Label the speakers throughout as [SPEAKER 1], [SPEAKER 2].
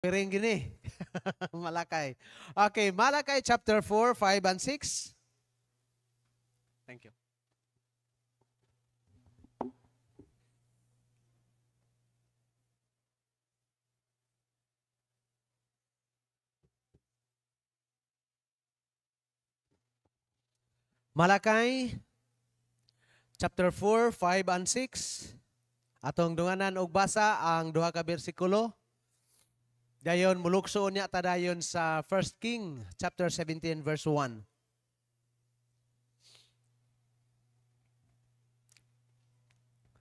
[SPEAKER 1] Piring gini. Malakay. Okay, Malakay chapter 4, 5, and 6. Thank you. Malakay chapter 4, 5, and 6. Atong dunganan og basa ang duha ka bersikulo. Dayon mulukso niya ta dayon sa 1 King chapter 17 verse 1.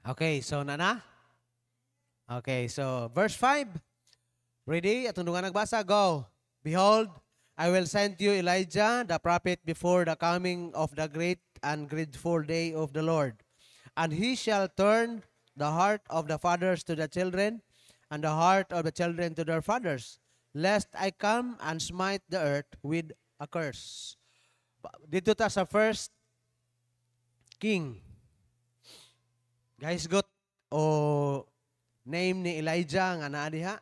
[SPEAKER 1] Okay, so nana? Okay, so verse 5. Ready? Atong dungan nagbasa, go. Behold, I will send you Elijah the prophet before the coming of the great and dreadful day of the Lord. And he shall turn the heart of the fathers to the children, and the heart of the children to their fathers, lest I come and smite the earth with a curse. Dito ta sa 1 King. Guys, got o name ni Elijah nga naa diha.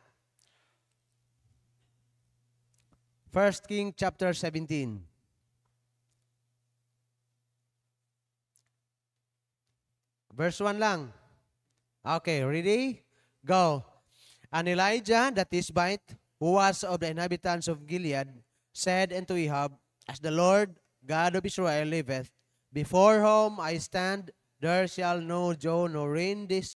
[SPEAKER 1] 1 King chapter 17. Verse 1 lang. Okay, ready? Go. And Elijah the Tishbite, who was of the inhabitants of Gilead, said unto Ahab, As the Lord God of Israel liveth, before whom I stand, there shall no dew nor rain this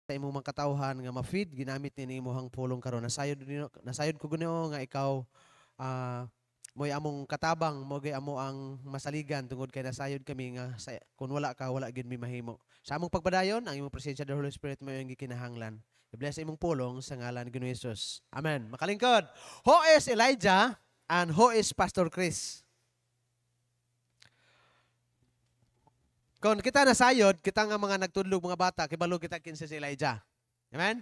[SPEAKER 1] sa imong mga katawhan nga ma-feed ginamit ni imong pulong karon. Nasayod ko Ginoo nga ikaw mo'y among katabang mo gay amo ang masaligan tungod kay nasayod kami nga kung wala ka wala gyud mi mahimo. Sa among pagpadayon ang imong presensya ng Holy Spirit mo yung gikinahanglan. I-bless imong pulong sa ngalan ni Ginoong Hesus. Amen. Makalingkod. Who is Elijah and who is Pastor Chris? Kung kita nasayod, kita nga mga nagtudlog mga bata, kibalo kita kinsa si Elijah. Amen?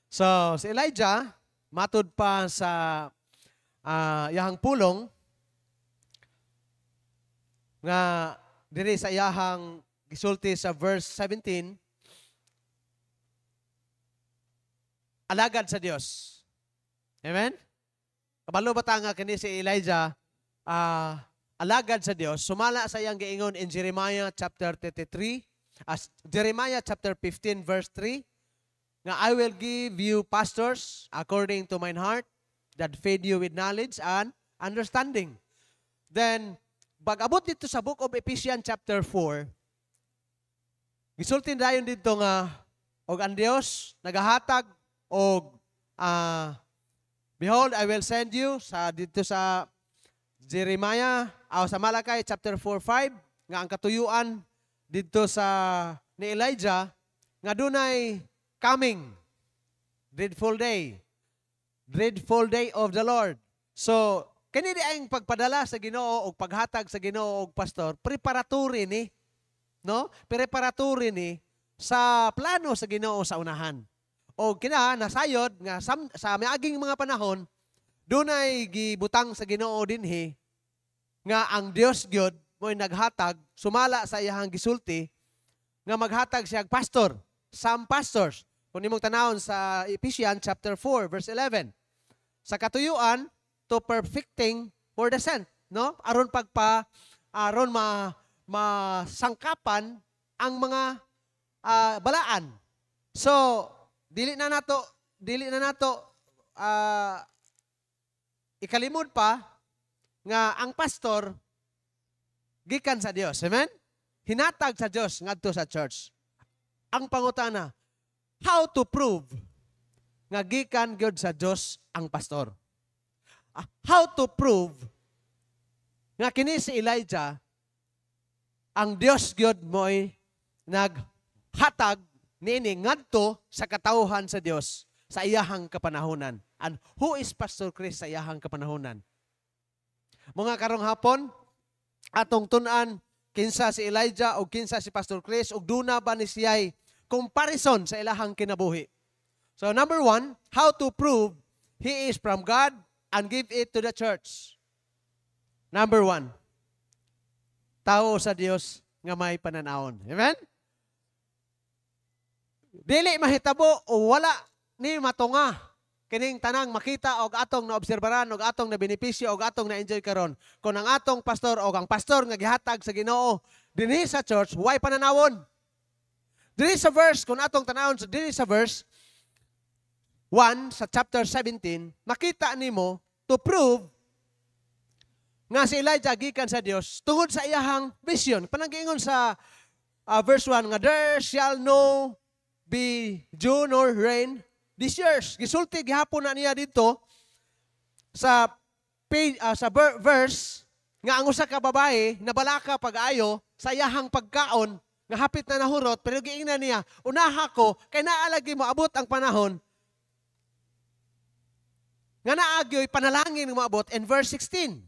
[SPEAKER 1] So, si Elijah, matud pa sa iyahang pulong, nga diri sa iyahang gisulti sa verse 17, alagad sa Dios. Amen? Kabalo ba ta nga kini si Elijah, alagad sa Dios, sumala sa iyang giingon in Jeremiah chapter 33, Jeremiah chapter 15 verse 3, nga I will give you pastors according to mine heart, that feed you with knowledge and understanding. Then, pag-abot dito sa book of Ephesians chapter 4, gisultin dayon dito nga, og ang Dios nagahatag og behold, I will send you dito sa Jeremiah, sa Malakay chapter 4:5 nga ang katuyuan dito sa ni Elijah nga dunay coming dreadful day of the Lord. So kini di ang pagpadala sa Ginoo o paghatag sa Ginoo og pastor, preparatory ni, no? Preparatory ni sa plano sa Ginoo sa unahan. O kina nasayod nga sa miaging mga panahon dunay gibutang sa Ginoo dinhi nga ang Dios gyud mo'y naghatag sumala sa iyang gisulti nga maghatag siya pastor. some pastors. Kung imong tanawon sa Ephesians chapter 4 verse 11. Sa katuyuan to perfecting for the saint, no? Aron masangkapan ang mga balaan. So, dili na nato ikalimod pa nga ang pastor gikan sa Dios. Amen? Hinatag sa Dios ngadto sa church. Ang pangutana, how to prove nga gikan gyud sa Dios ang pastor? How to prove nga kini si Elijah ang Dios gyud mo'y naghatag niini ngadto sa katawhan sa Dios sa iyahang kapanahonan. And who is Pastor Chris sa iyahang kapanahonan? Mga karong hapon, atong tun-an kinsa si Elijah o kinsa si Pastor Chris ug duna ba ni siya'y comparison sa ilahang kinabuhi. So number 1, how to prove he is from God and give it to the church. Number 1, tao sa Dios nga may pananawon. Amen? Dili mahitabo o wala ni matunga kining tanang makita og atong naobserbaran og atong na benepisyo og atong na enjoy karon kung ang atong pastor o ang pastor nga gihatag sa Ginoo dinhi sa church way pananawon. Dinhi sa verse kung atong tanawon dinhi sa verse 1 sa chapter 17 makita nimo to prove nga si Elijah gikan sa Dios tungod sa iyahang vision. Pananggiingon sa verse 1 nga there shall no be dew nor rain this years. Gisulti gihapon na niya dito sa verse nga ang usa ka babae nabalaka pag-ayo sa iyahang pagkaon nga hapit na nahurot pero giingnan niya unaha ko kay naalagi mo abot ang panahon nga naagyoy panalangin nga moabot in verse 16.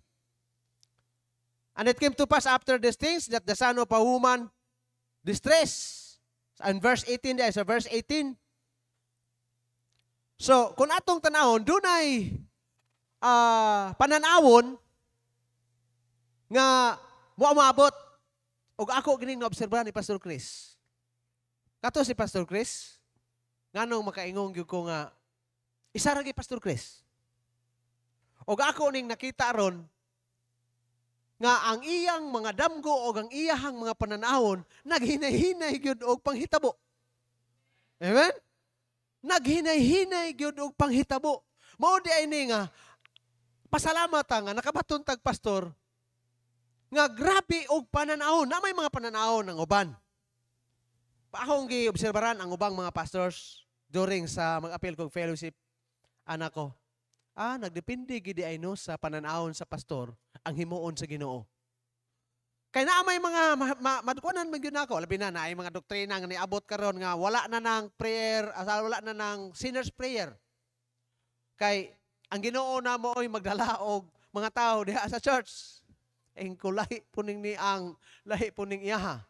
[SPEAKER 1] And it came to pass after these things that the son of a woman distress. And verse 18 sa verse 18. So, kung atong tanahon, dunay pananawon nga moamabot og ako gining naobserbahan ni Pastor Chris. Kato si Pastor Chris, nganong makaingong gyud ko nga isa ra gi Pastor Chris. Og ako ning nakita ron nga ang iyang mga damgo o ang iyahang mga pananahon naghinay-hinay gyud og panghitabo. Amen? Naghinay-hinay gyud og panghitabo. Mao di ay ni nga pasalamat nga nakabaton tag pastor nga grabe og pananahon. Na may mga pananahon ang uban. Paahong gi-obserbaran ang ubang mga pastors during sa mag-appeal kog fellowship anak ko. Nagdepende gidi ay no sa pananahon sa pastor ang himuon sa Ginoo. Kay naa may mga madkuanan man gyud nako, labi na ay mga doktrina nga niabot karon nga wala na nang prayer, wala na nang sinner's prayer. Kay ang Ginoo na mo oy magdala og mga tao diha sa church. Engko lahi puning ni ang lahi puning iyaha.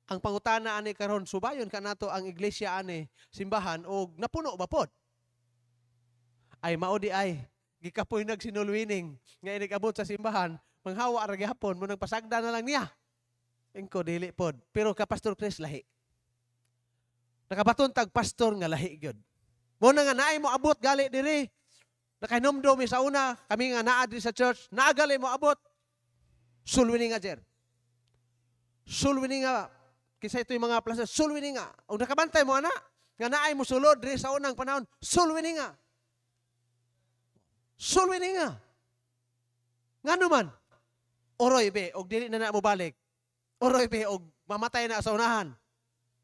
[SPEAKER 1] Ang pangutana ani karon subayon kanato ang iglesia ani simbahan og napuno ba pod? Ay maudi ay gikapoy nagsinulwining nga inigabot sa simbahan manghawa ra gihapon mo nagpasagda na lang niya. Engko dili pod. Pero ka Pastor Chris lahi. Nakabaton tag pastor nga lahi gyud. Mo na nga naay mo abot gali diri. Nakainomdom sa una kami nga naa diri sa church, naagali mo abot. Sulwini nga jer. Sulwini nga kinsa ito'y mga plaza, sulwini nga. Og nakabantay mo ana nga naay mo sulod diri sa unang panahon, sulwini nga. Sulwini nga. Nga naman, oroy be, og dili na mo balik. Oroy be, og mamatay na sa unahan.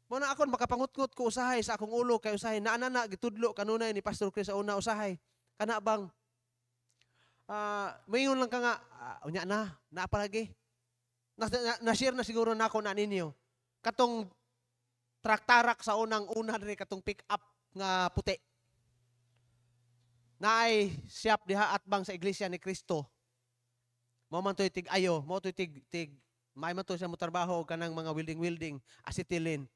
[SPEAKER 1] Muna akon makapangut-ngut ko usahay sa akong ulo, kay usahay, naanana, gitudlo, kanunay ni Pastor Chris sa una usahay. Kana bang, mayon lang ka nga, unya na, naapalagi. Na-share na siguro na ako na ninyo. Katong traktarak sa unang-una rin, katong pick-up nga puti. Naay siyap diha atbang sa iglesia ni Kristo. Mo man to'y tig-ayo, mo to'y tig may man to siya mo trabaho kanang mga wielding acetylene.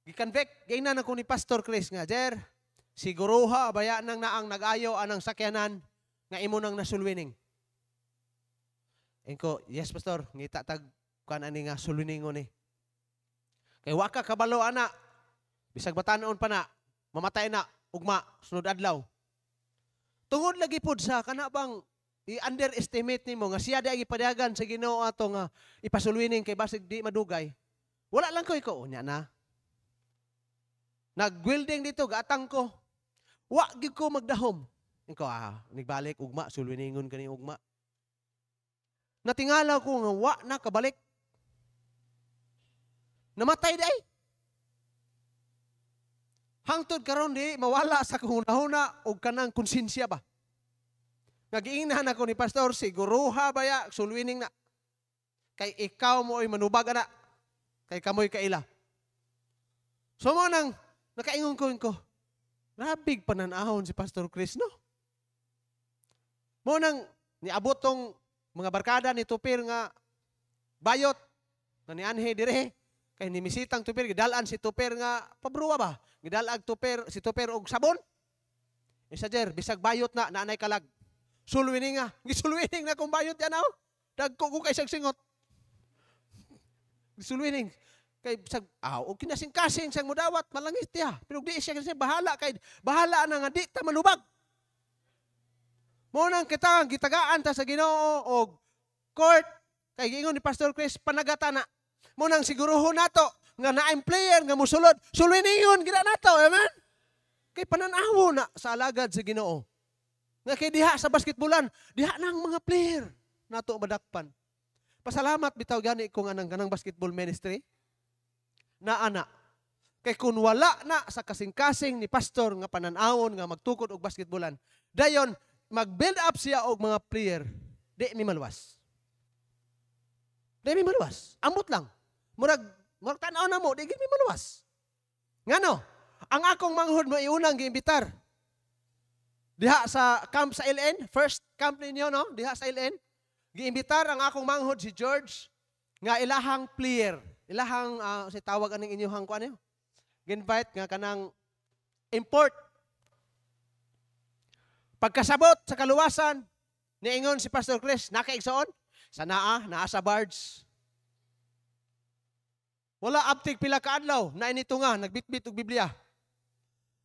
[SPEAKER 1] Gikanvek, gainan ako ni Pastor Chris nga, Jer, siguruha baya nang naang nag-ayo anang sakyanan nga imo nang nasulwining. Engko, yes Pastor, ngita tag kan ani nga sulwiningon ni. Kay waka kabalo ana, Bisag batanon pa na, mamatay na, ugma, sunod adlaw. Tungod lagi pod sa kana bang i-underestimate nimo nga siya di ipadagan sa Ginoo ato nga ipasulwining kay basig di madugay. Wala lang ko ikaw unya na. Nag-welding dito gatang ko. Wa gid ko magdahom. Ikaw nigbalik ugma sulwiningon kani ugma. Natingala ko nga wa na kabalik. Namatay day. Hangtod karon di mawala sa kahuna-huna og kanang konsensya ba. Nagiingnan ako ni pastor siguruha baya sulwining na. Kay ikaw mo ay manubag na. Kay kamoy kaila. So mo nang nakaingon ko. Rabig pananahon si Pastor Chris, no? Mo nang niabot tong mga barkada ni Tupir nga bayot na ni Anhe dire. Kay nimisitang Tupir, gidalaan si Tupir nga pabruwa ba? Gidalag si Tupir og sabon. Isa jer, bisag bayot na, naanay kalag. Sulwining nga. Gisulwining na kung bayot yan, dagko ko kay singot. Gisulwining. Kay bisag, o kinasing-kasing sang mudawat, malangit niya. Pero di siya kasi bahala na nga di ta manubag. Mo nang kita, gitagaan ta sa Ginoo og court. Kay giingon ni Pastor Chris, panagata na. Mo nang siguruhon nato, nga na-I'm player, nga musulod, sulwiningon, gina nato, amen? Kay pananawo na sa alagad sa Ginoo. Nga kay diha sa basketballan, diha nang mga player nato madakpan. Pasalamat bitaw gani ko nga kanang basketball ministry na ana. Kay kun wala na sa kasing-kasing ni pastor nga pananawon nga magtukod og basketballan, dayon mag-build up siya og mga player, di mi maluwas. Di mi maluwas. Ambot lang. Murag tanaw na mo, di mi maluwas. Ngano? Ang akong manghud mo iunang giimbitar. Diha sa camp sa LN, first camp ninyo, no? Diha sa LN. Giimbitar ang akong manghod si George nga ilahang player. Ilahang, si tawag aning inyuhang ko ano? Ginvite nga kanang import. Pagkasabot sa kaluwasan, niingon si Pastor Chris, nakaigsoon, sa naa sa barge. Wala aptik pila ka adlaw, na inito nga, nagbitbit og Biblia.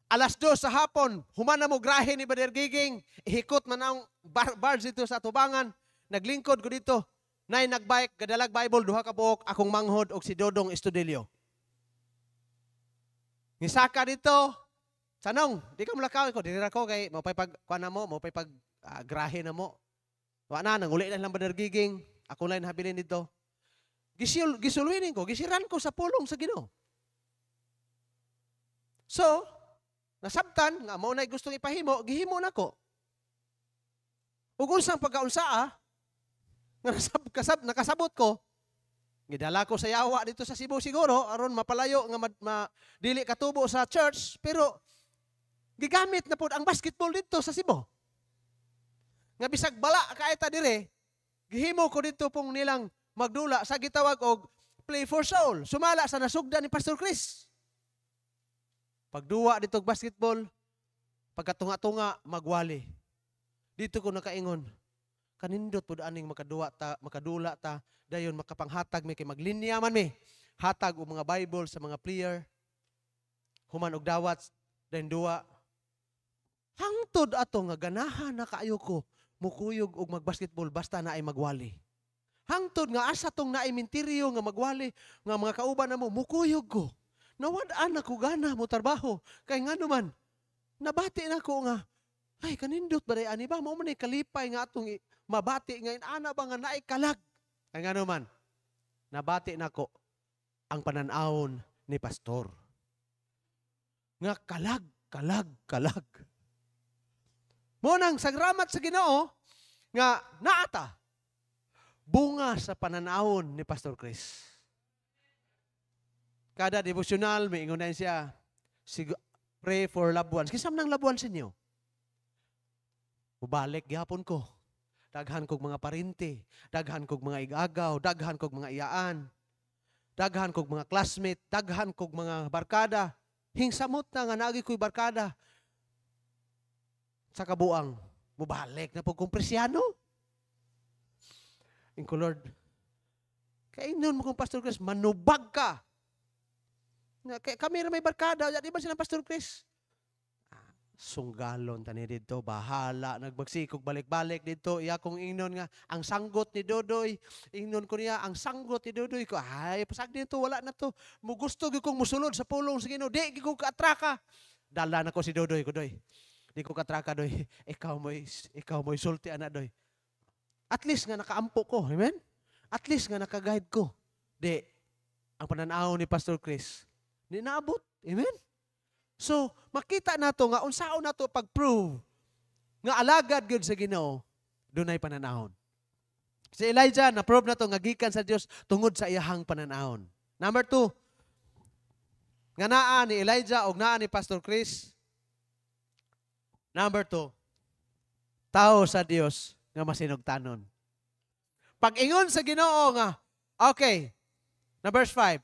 [SPEAKER 1] 2:00 sa hapon, humana mo grahe ni Brother Giging, ihikot man ang barge dito sa tubangan, naglingkod ko dito, nay nagbike, gadalag Bible, duha ka buok, akong manghod og si Dodong Estudillo. Nisaka dito, sanong, di ka mulakaw ko, dinira ko kay, maupay pag, kuana mo, maupay pag grahe na mo. Wala na, nanguli na lang Brother Giging, ako lang habilin dito. Gisulwinin ko, gisiran ko sa pulong sa Ginoo. So, nasabtan, nga mo na gustong ipahimo, gihimo na ko. Ug unsang pagkaunsaa, nga nakasabot ko, gidala ko sa yawa dito sa Cebu siguro, aron mapalayo, nga dili katubo sa church, pero gigamit na po ang basketball dito sa Cebu. Nga bisag bala kaita dire, gihimo ko dito pong nilang magdula sa gitawag og play for soul. Sumala sa nasugda ni Pastor Chris. Pagduwa dito basketball, pagkatunga-tunga, magwali. Dito ko nakaingon, kanindot po aning makadula ta, dayon makapanghatag mi kay maglinya man mi. Hatag og mga Bible sa mga player, human og dawat, dayon duwa. Hangtod ato nga ganahan na kaayo ko, mukuyog og magbasketball basta na ay magwali. Hangtod nga asa tong naay minteryo nga magwali, nga mga kauban namo mukuyog ko. Nawad-an ako gana mo trabaho. Kay nga naman, nabati na ko nga, ay kanindot ba rin, ani ba? Mo man kalipay nga atong mabati ngayon, ana ba nga naay kalag? Kay nga naman, nabati na ko ang pananawon ni pastor. Nga kalag. Mo nang sagramat sa Ginoo, nga naata, bunga sa pananawon ni Pastor Chris. Kada devotional, may ingunan siya, pray for loved ones. Kisam ng loved ones ninyo? Ubalik, gihapon ko. Daghan kog mga parinti, daghan kog mga igagaw, daghan kog mga iyaan, daghan kog mga classmate, daghan kog mga barkada. Hingsamot na nga nagi ko'y barkada. Sa kabuang, mubalik na po kong Presyano. Inko Lord, kainon mo kong Pastor Chris, manubag ka. Kami ra may barkada, di ba sila Pastor Chris? Sunggalon tani dito, bahala, nagbagsikog balik-balik dito, iya kong ingnon nga, ang sanggot ni Dodoy, ingnon ko niya, ang sanggot ni Dodoy ko, ay, pasag dito, wala na to, mugusto kong musulod sa pulong sa Ginoo, di ko kaatraka. Dala na ko si Dodoy ko, Doy. Di ko katraka, Doy. Ikaw mo'y sulti, anak, Doy. At least nga nakaampo ko, amen? At least nga nakaguide ko. Di, ang pananaw ni Pastor Chris, di naabot, amen? So, makita nato nga unsaon nato pag-prove nga alagad gyud sa Ginoo, dunay pananahon. Si Elijah na-prove nato nga gikan sa Dios tungod sa iyahang pananahon. Number 2, nga naa ni Elijah o naa ni Pastor Chris. Number 2, tao sa Dios nga masinugtanon. Pag-ingon sa Ginoo nga, okay, na verse 5.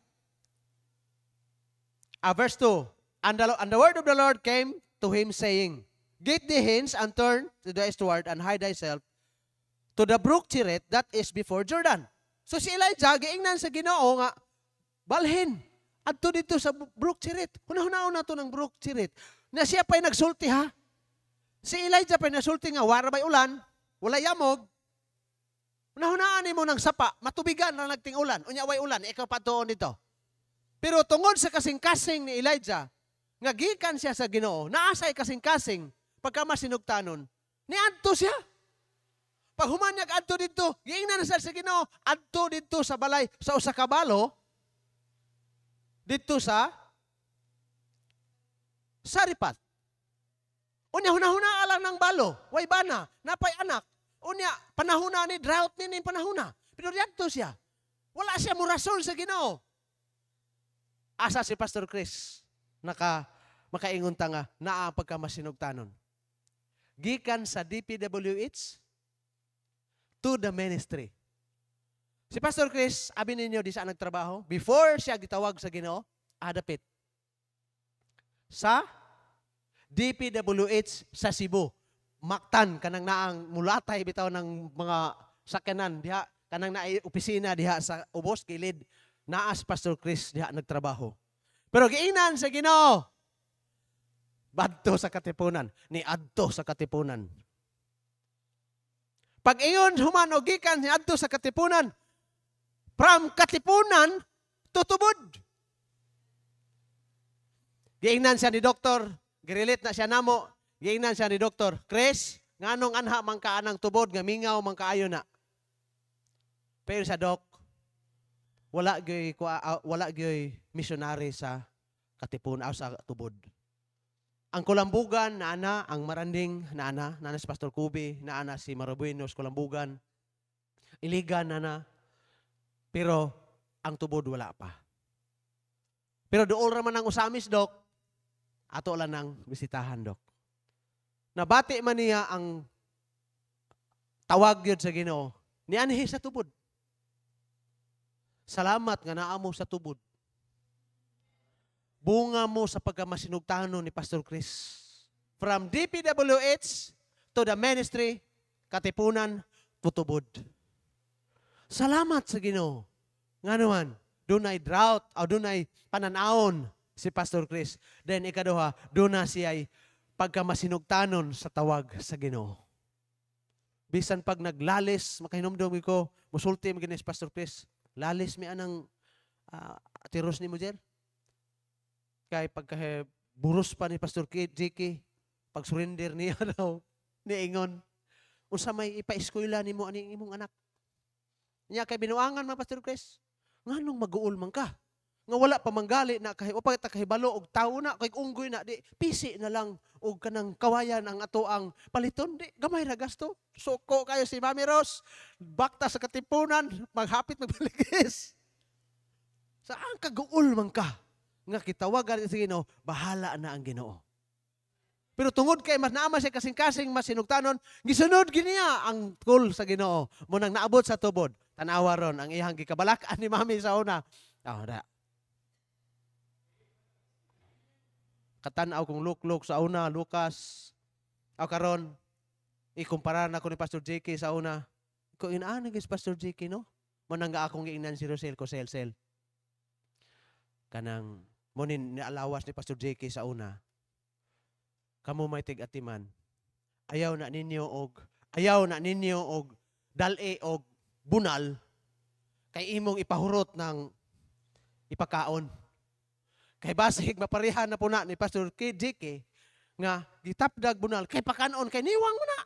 [SPEAKER 1] Verse 2. And the word of the Lord came to him, saying, Get thee hence, and turn to the eastward, and hide thyself to the brook Cherith that is before Jordan. So si Elijah, giingnan sa Ginoo nga, balhin, adto dito sa brook Cherith. Hunahunahon na to ng brook Cherith. Na siya pa'y nagsulti, ha? Si Elijah pa'y nagsulti nga, wara ba'y ulan, wala yamog, hunahunaan mo ng sapa, matubigan na nagting ulan, unya way ulan, ikaw patuon dito. Pero tungod sa kasing-kasing ni Elijah, nga gikan siya sa Ginoo, naasay kasing-kasing, pagka masinugtanon, niadto siya. Pag humanyag adto dito, giingnan na siya sa Ginoo, adto dito sa balay, sa usa ka balo, dito sa Saripat. Unya, hunahuna lang ng balo, way bana, napay anak. Unya, panahuna ni, drought ni panahuna. Pero diadto siya. Wala siya murason sa Ginoo. Asa si Pastor Chris, makaingon ta nga naa pagka masinugtanon. Gikan sa DPWH to the ministry. Si Pastor Chris, abi ninyo di sa nagtrabaho, before siya gitawag sa Ginoo, adapit sa DPWH sa Cebu. Mactan kanang naang mulatay bitaw ng mga sakyanan diha, kanang naay opisina diha sa ubos kilid, naas Pastor Chris diha nagtrabaho. Pero giingnan sa Ginoo, badto sa katipunan, ni adto sa katipunan. Pag iyon human o gikan ni adto sa katipunan, from katipunan tutubod. Giingnan siya ni doktor, girelit na siya namo, giingnan siya ni doktor, Chris, nganong anha man ka anang tubod nga mingaw man kaayo na. Pero sa dok, wala gyoy missionary sa katipunan sa tubod. Ang Kulambugan na ana, ang Maranding na ana si Pastor Kubi, na ana si Marabuenos, Kulambugan, Iligan na ana, pero ang tubod wala pa. Pero doon raman ang usamis, Dok, ato lang ng bisitahan, Dok. Nabati man niya ang tawag yun sa Ginoo, ni anhi sa tubod. Salamat nga naamo sa tubod. Bunga mo sa pagkamasinugtanon ni Pastor Chris. From DPWH to the ministry, katipunan, tutubod. Salamat sa Ginoo. Nga naman, dunay drought o dunay pananaon si Pastor Chris. Then ikaduha, duna siya'y pagkamasinugtanon sa tawag sa Ginoo. Bisan pag naglalis, makahinumdum ko, musulti mo ginis Pastor Chris, lalis mi anang tiros ni mo dyan. Kay pagka buros pa ni Pastor JK, pag surrender niya daw, niingon, unsa may ipa-eskwela ni mo aning imong anak. Niya kay binuangan man Pastor Chris, nganong mag-uul man ka? Nga wala pa manggali na kahit o pagka kahibalo og tawo na kay unggoy na di pisi na lang og kanang kawayan ang ato ang paliton di gamay ra gasto. Suko kayo si Mami Ros, bakta sa katipunan, maghapit magbaligis. Saan ka guul man ka? Nga kitawagan sa Ginoo, bahala na ang Ginoo. Pero tungod kay mas naama siya kasing-kasing masinugtanon, gisunod giniya ang tool sa Ginoo. Munang naabot sa tubod, tanawa ron ang iyang gikabalakan ni Mami sa una. Katanaw kong luk-luk sa una, Lucas. Karon, ikumpara na ko ni Pastor JK sa una. Ko inaan ni Pastor JK, no? Munang nga akong giingnan si Rosel ko sel-sel. Kanang Munin nialawas ni Pastor JK sa una. Kamo may tig-atiman. Ayaw na ninyo og dali og bunal kay imong ipahurot ng ipakaon. Kay basig mapareha na po na ni Pastor JK nga gitapdag bunal kay pakanon kay niwang mo na.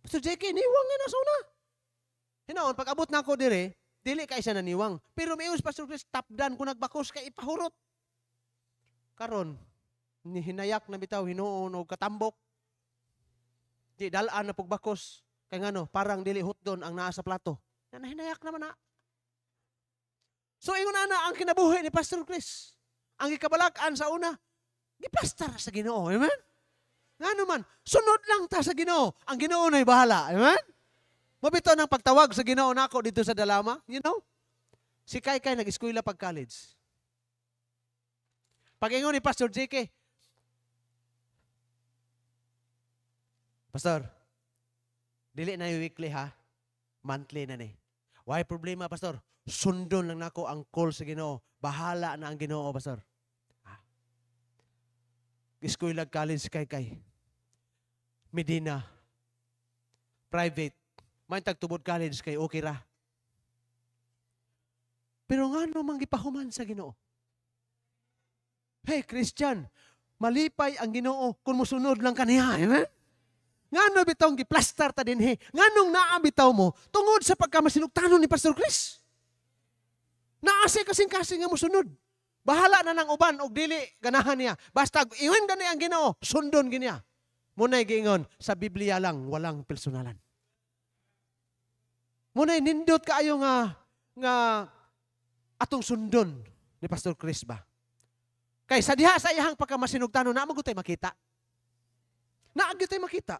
[SPEAKER 1] Pastor JK niwang nga na sa una. Hinaon pag abot na ako dire, dili kay siya naniwang. Pero mayus Pastor Chris tapdan ko nagbakos kay ipahurot. Karon ni hinayak na bitaw hinuon og katambok. Di dalaan na pagbakos kay ngano parang dili hotdon ang naa sa plato. Na hinayak naman na. So ingon ana ang kinabuhi ni Pastor Chris. Ang gikabalak-an sa una, giplastar sa Ginoo. Amen? Ngano man, sunod lang ta sa Ginoo. Ang Ginoo na'y bahala. Amen? Mabito ng pagtawag sa Ginoo nako dito sa Dalama, you know? Si Kay nag-eskwela pag college. Pag ingon ni Pastor JK, Pastor, dili na yung weekly ha, monthly na ni. Why problema, Pastor? Sundon lang nako ang call sa Ginoo. Bahala na ang Ginoo, Pastor. Eskwela college Kay. Medina. Private. May tagtubod college kay okay ra. Pero nga naman gipahuman sa Ginoo. Hey, Christian, malipay ang Ginoo kung musunod lang kaniya. Amen? Nga no bitong giplastar ta din he. Nga nung naabitaw mo, tungod sa pagkamasinugtanon ni Pastor Chris. Naasi kasing-kasing nga musunod. Bahala na ng uban og dili ganahan niya. Basta iwan gani ang Ginoo, sundon ginya. Munay giingon, sa Biblia lang walang personalan. Munay nindot kaayo nga atong sundon ni Pastor Chris ba. Kay sa diha sa iyang pagkamasinugtanon na magutay makita. Naagyo tay makita.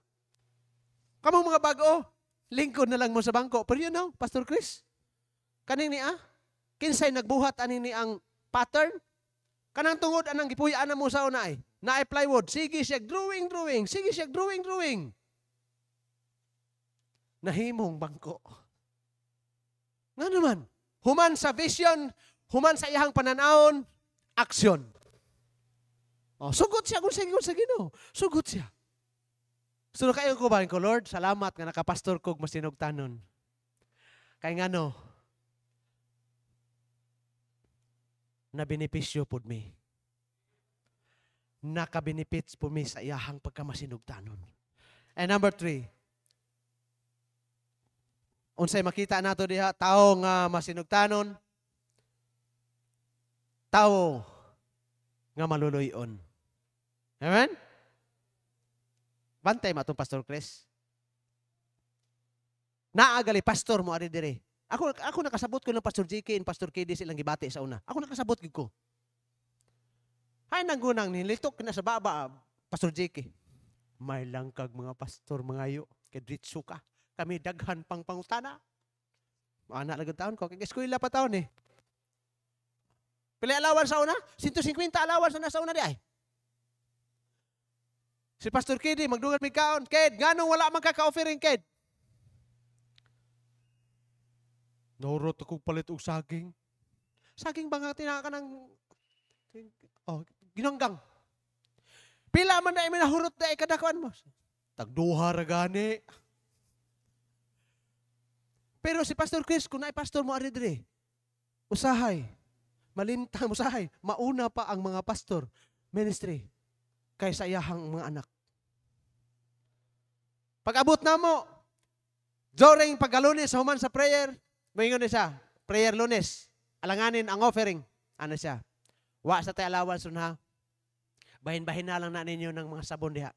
[SPEAKER 1] Kamong mga bago, lingkod na lang mo sa bangko. Pero you know, Pastor Chris, kaning ni kinsay nagbuhat ani ni ang pattern, kanang tungod anang gipuyaan na mo sa una ay, na plywood, sige siya drawing, sige siya drawing. Nahimong bangko. Nga naman, human sa vision, human sa iyang pananawon, aksyon. Oh, sugot siya kung sa Ginoo. Sugot siya. So kayo ko ba ko, Lord, salamat nga nakapastor kog masinugtanon. Kay ngano, na benepisyo pud mi. Naka-benefits po mi sa iyahang pagkamasinugtanon. And number 3, unsay makita nato diha, tao nga masinugtanon, tao nga maluluyon. Amen? Bantay matong Pastor Chris. Naagali pastor mo ari dire. Ako nakasabot ko ng Pastor JK and Pastor KD silang gibati sa una. Ako nakasabot gid ko. Hay nang gunang nilitok na sa baba Pastor JK. May lang kag mga pastor mangayo kay diretso ka. Kami daghan pang pangutana. Ana lang taon ko kay eskwela pa taon eh. Pila alawan sa una? 150 alawan sa una di ay. Si Pastor KD magdungan mi kaon, Ked, nganong wala man ka-offering, Ked? Norot ako palit og saging. Saging ba nga tinaka ng ginanggang. Pila man na iminahurot na ikadakuan mo. Tagduha ra gani. Pero si Pastor Chris, kung na-pastor mo ari dire, usahay, malintang usahay, mauna pa ang mga pastor, ministry, kaysa iyahang mga anak. Pag-abot na mo, during pagkalunes, human sa prayer, mayingon siya, prayer lunes, alanganin ang offering. Ano siya? Wa sa tayo allowance ha. Bahin-bahin na lang na ninyo ng mga sabon diha.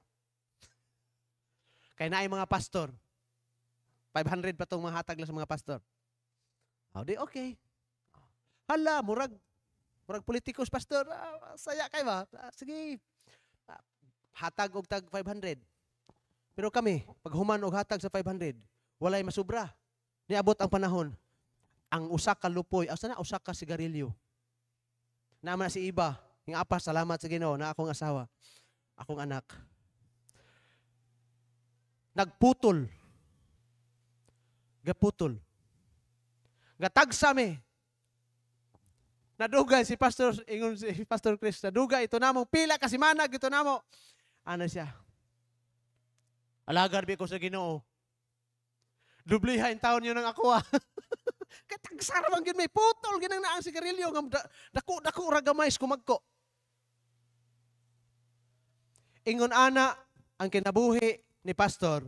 [SPEAKER 1] Kaya na mga pastor, 500 pa itong mga hatag lang sa mga pastor. Di okay. Hala, murag politikus pastor, saya kayo ba? Sige, hatag og tag 500. Pero kami, pag human og hatag sa 500, walay masubra. Niabot ang panahon, ang usa ka lupoy, asa na usa ka sigarilyo. Naman na si Iba, yung apa, salamat sa Ginoo na akong asawa, akong anak. Nagputol. Gaputol. Gatagsa mi. Nadugay si Pastor, ingon si Pastor Chris, nadugay ito namo, pila kasi manag ito namo. Ano siya? Alagar bi ko sa Ginoo. Dubliha in taon yun ang ako ah. Katagsaraman gid may putol ginang naang sigarilyo nga dako ragamay kumagko. Ingon ana ang kinabuhi ni Pastor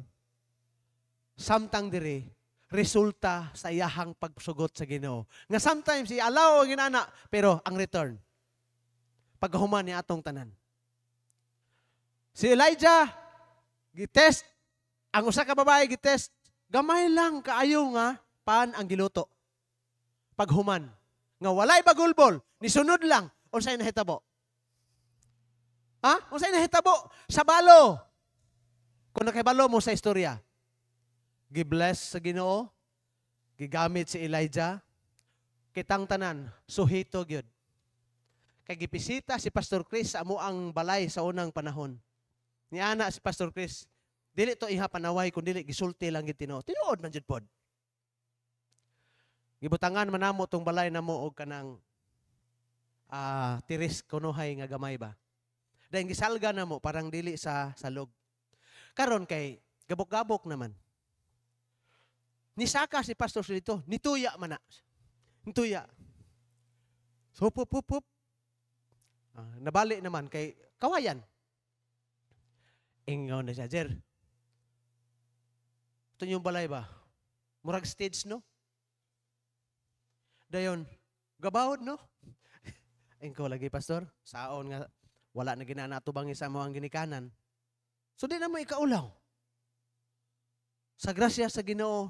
[SPEAKER 1] samtang diri resulta sa iyahang pagsugot sa Ginoo. Nga sometimes i-allow ang ginana pero ang return paghuman ni atong tanan. Si Elijah gitest ang usa ka babae gitest gamay lang kaayo nga pan ang giluto. Paghuman nga walay bagulbol nisunod lang unsay nahitabo. Ha? Unsay nahitabo sa balo. Kung nakibalo mo sa istorya. Gibless sa Ginoo, gigamit si Elijah, kitang tanan, suhito gyud. Kay gipisita si Pastor Chris sa amo ang balay sa unang panahon. Niana si Pastor Chris, dili to iha panaway kun dili gisulti lang gid Tinoo. Tinuod man jud pod. Gibutangan man namo tong balay namo og kanang tiris kunuhay nga gamay ba. Dahil gisalga namo parang dili sa salog. Karon kay gabok-gabok naman. Nisaka si Pastor dito, nituya man na. Nituya. So, pup. Nabali naman kay kawayan. Ingaw na siya, Jer. Ito yung balay ba? Murag stage, no? Dayon, gabawod, no? Ingko lagi, Pastor. Saon nga, wala na ginanatubang isa mo ang ginikanan. So, di na mo ikaulaw. Sa grasya sa Ginoo,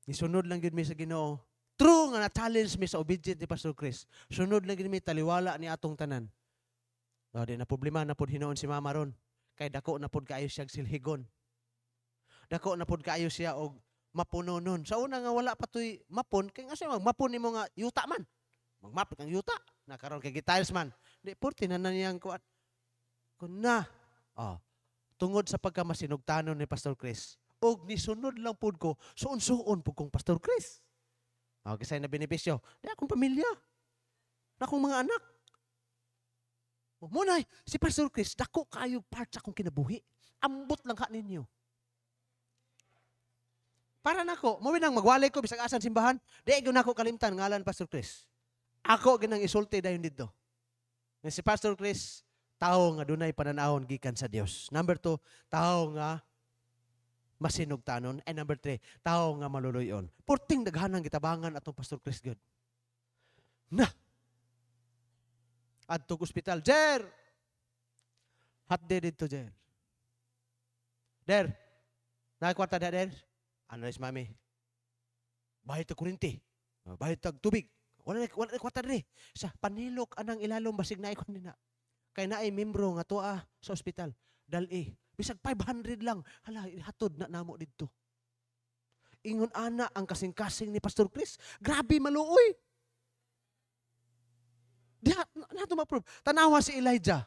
[SPEAKER 1] nisunod lang gid mi sa Ginoo. True nga na-challenge mi sa obedient ni Pastor Chris. Sunod lang gid mi taliwala ni atong tanan. Di na problema na pod hinoon si Mama ron. Kay dako na pod kaayo siya silhigon. Dako na pod kaayo siya og mapunonon. Sa una nga wala patoy mapon, kay nga siya magmapon nimo nga yuta man. Magmapon kang yuta. Nakaroon kay tiles man. Di purti na niyang kuan. Kun na. Tungod sa pagkamasinugtanon ni Pastor Chris. Og nisunod lang pud ko, suon-suon pud kong Pastor Chris. Kasi na benepisyo. Di akong pamilya. Na akong mga anak. Munay, si Pastor Chris, dako kayo part sa akong kinabuhi. Ambot lang ka ninyo. Para nako, mo nang magwalay ko bisag asan simbahan, di gyud nako kalimtan ngalan Pastor Chris. Ako ginang isulti dayon dito. Nga si Pastor Chris, tao nga dunay pananahon gikan sa Dios. Number 2, tao nga masinugtanon. And number 3, tao nga maluluyon. Purting daghanang gitabangan atong Pastor Chris good. Na! Adtog ospital. Jer! Hot day dito, Jer. Der! Nakakwarta na, Der? Ano is mami? Bahit tag kurinti. Bahit tag tubig. Wala na kwarta rin. Sa panilok anang ilalom basig na ikon nina. Kay naay membro nga tuwa sa ospital. Dali. Bisag 500 lang. Hala, hatod na namo dito. Ingon ana ang kasing-kasing ni Pastor Chris. Grabe maluoy. Diha, nato ma-prove. Tanawa si Elijah.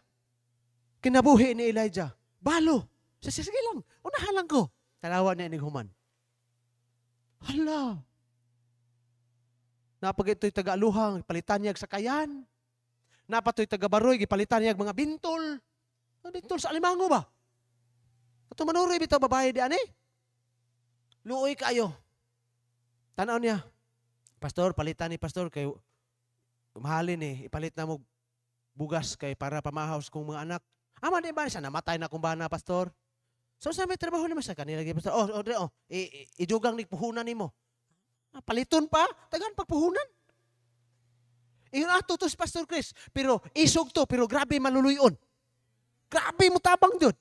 [SPEAKER 1] Kinabuhi ni Elijah. Balo. Sige lang. Unahan lang ko. Tanawa niya ni Human. Hala. Napag ito'y taga-aluhang, palitan niya sa kayan. Napato'y taga-baroy, gipalitan niya mga bintol. Bintol sa alimango ba? Ito manuroy bitaw babae di ani. Luoy kayo. Tanaw niya. Pastor, palitan ni Pastor kay mahalin ipalit na mo bugas kay para pamahaw kong mga anak. Ama di ba siya namatay na kung bana Pastor? So sa may trabaho naman sa kanila Pastor. Idugang ni puhunan nimo. Paliton pa, tagan pagpuhunan. Iyon ato to si Pastor Chris. Pero isog to, pero grabe maluluyon. Grabe mo tabang doon.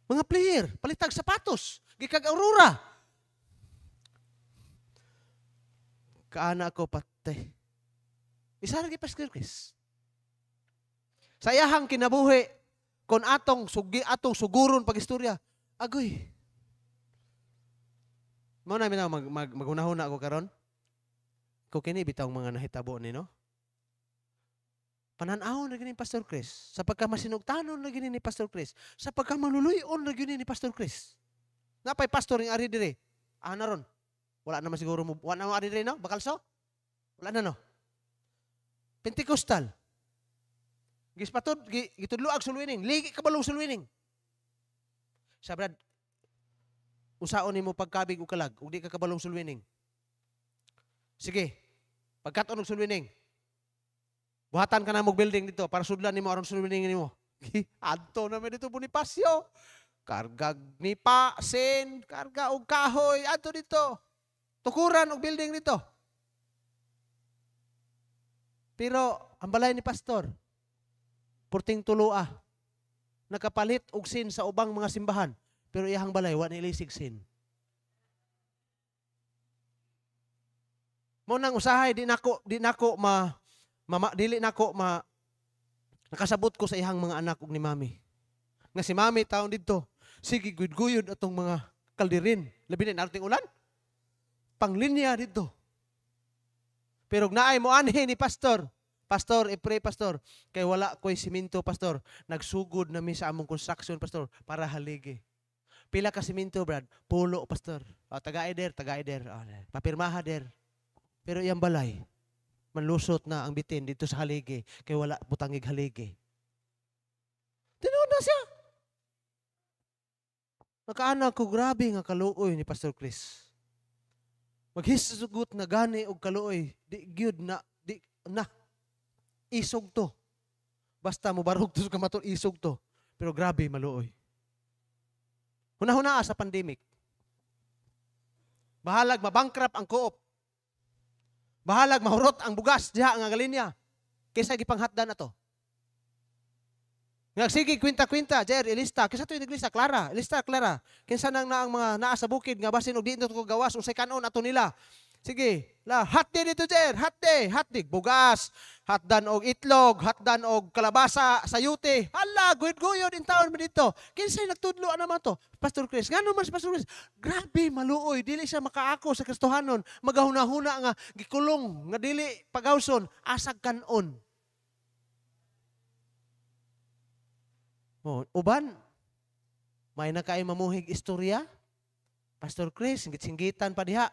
[SPEAKER 1] Mga player, palitag sapatos, gikag aurora. Kaana ko patay. Isa lagi Pastor Chris. Sayahang kinabuhi, kon atong suguron pag-istorya, agoy. Mao na minaw maghunahuna ako karon. Ko kini bitaw mga nahitabo ni no. Panan-awon na gini Pastor Chris. Sa pagkamasinugtanon na gini ni Pastor Chris. Sa pagkamaluluyon na gini ni Pastor Chris. Napay pastor ng ari dire. Naron. Wala naman siguro mo. Wala naman ari dire no? Bakalso? Wala na no. Pentecostal. Gispatod, gitudlo ag sulwining. Ligi kabalong sulwining. Sa brad, unsaon nimo pagkabig o kalag, ug di ka kabalong sulwining. Sige, pagkaton og sulwining. Buhatan ka na mong building dito para sudlan nimo aron sulwining nimo. Adto na dito Bonifacio. Karga nipa, sin, karga og kahoy, adto dito. Tukuran og building dito. Pero ang balay ni pastor, purting tulua, nakapalit og sin sa ubang mga simbahan, pero iyang balay wa nilisig sin. Mo nang usahay dili nako nakasabot ko sa ihang mga anak ug ni mami. Nga si mami taon didto, sige guyod atong mga kaldirin, labi na narting ulan. Panglinya dito. Pero naay mo anhi ni pastor. Pastor, i-pray pastor. Kay wala ko'y siminto pastor. Nagsugod na mi sa among construction pastor para haligi. Pila ka siminto brad? Pulo pastor. O, taga-eder. Papirmaha der. Pero iyang balay, manlusot na ang bitin dito sa haligi. Kay wala butangig haligi. Tinuod na siya. Nakaanak ko grabe nga kaluoy ni Pastor Chris. Maghisugot na gani og kaluoy, di gyud na isog to. Basta mo barog to sa kamaton isog to. Pero grabe maluoy. Huna-huna sa pandemic. Bahalag mabankrupt ang co-op. Bahalag mahurot ang bugas diha nga galinya. Kaysa gipanghatdan ato. Nga sige kwinta-kwinta, Jer, ilista. Kisa to ilista, Clara. Ilista, Clara. Kinsa nang na ang mga naa sa bukid nga basin og di ito ko gawas unsay kanon ato nila. Sige, hati dito, Jer. Hati. Bugas, hatdan og itlog, hatdan og kalabasa, sayute. Hala, guyod-guyod in taon mo dito. Kinsay nagtudlo naman to? Pastor Chris. Ngano man si Pastor Chris? Grabe, maluoy. Dili siya makaako sa Kristohanon. Magahuna-huna nga, gikulong, nga dili pagawson, asag kanon. Oh, uban, may na kayo mamuhig istorya. Pastor Chris, singgitan pa diha.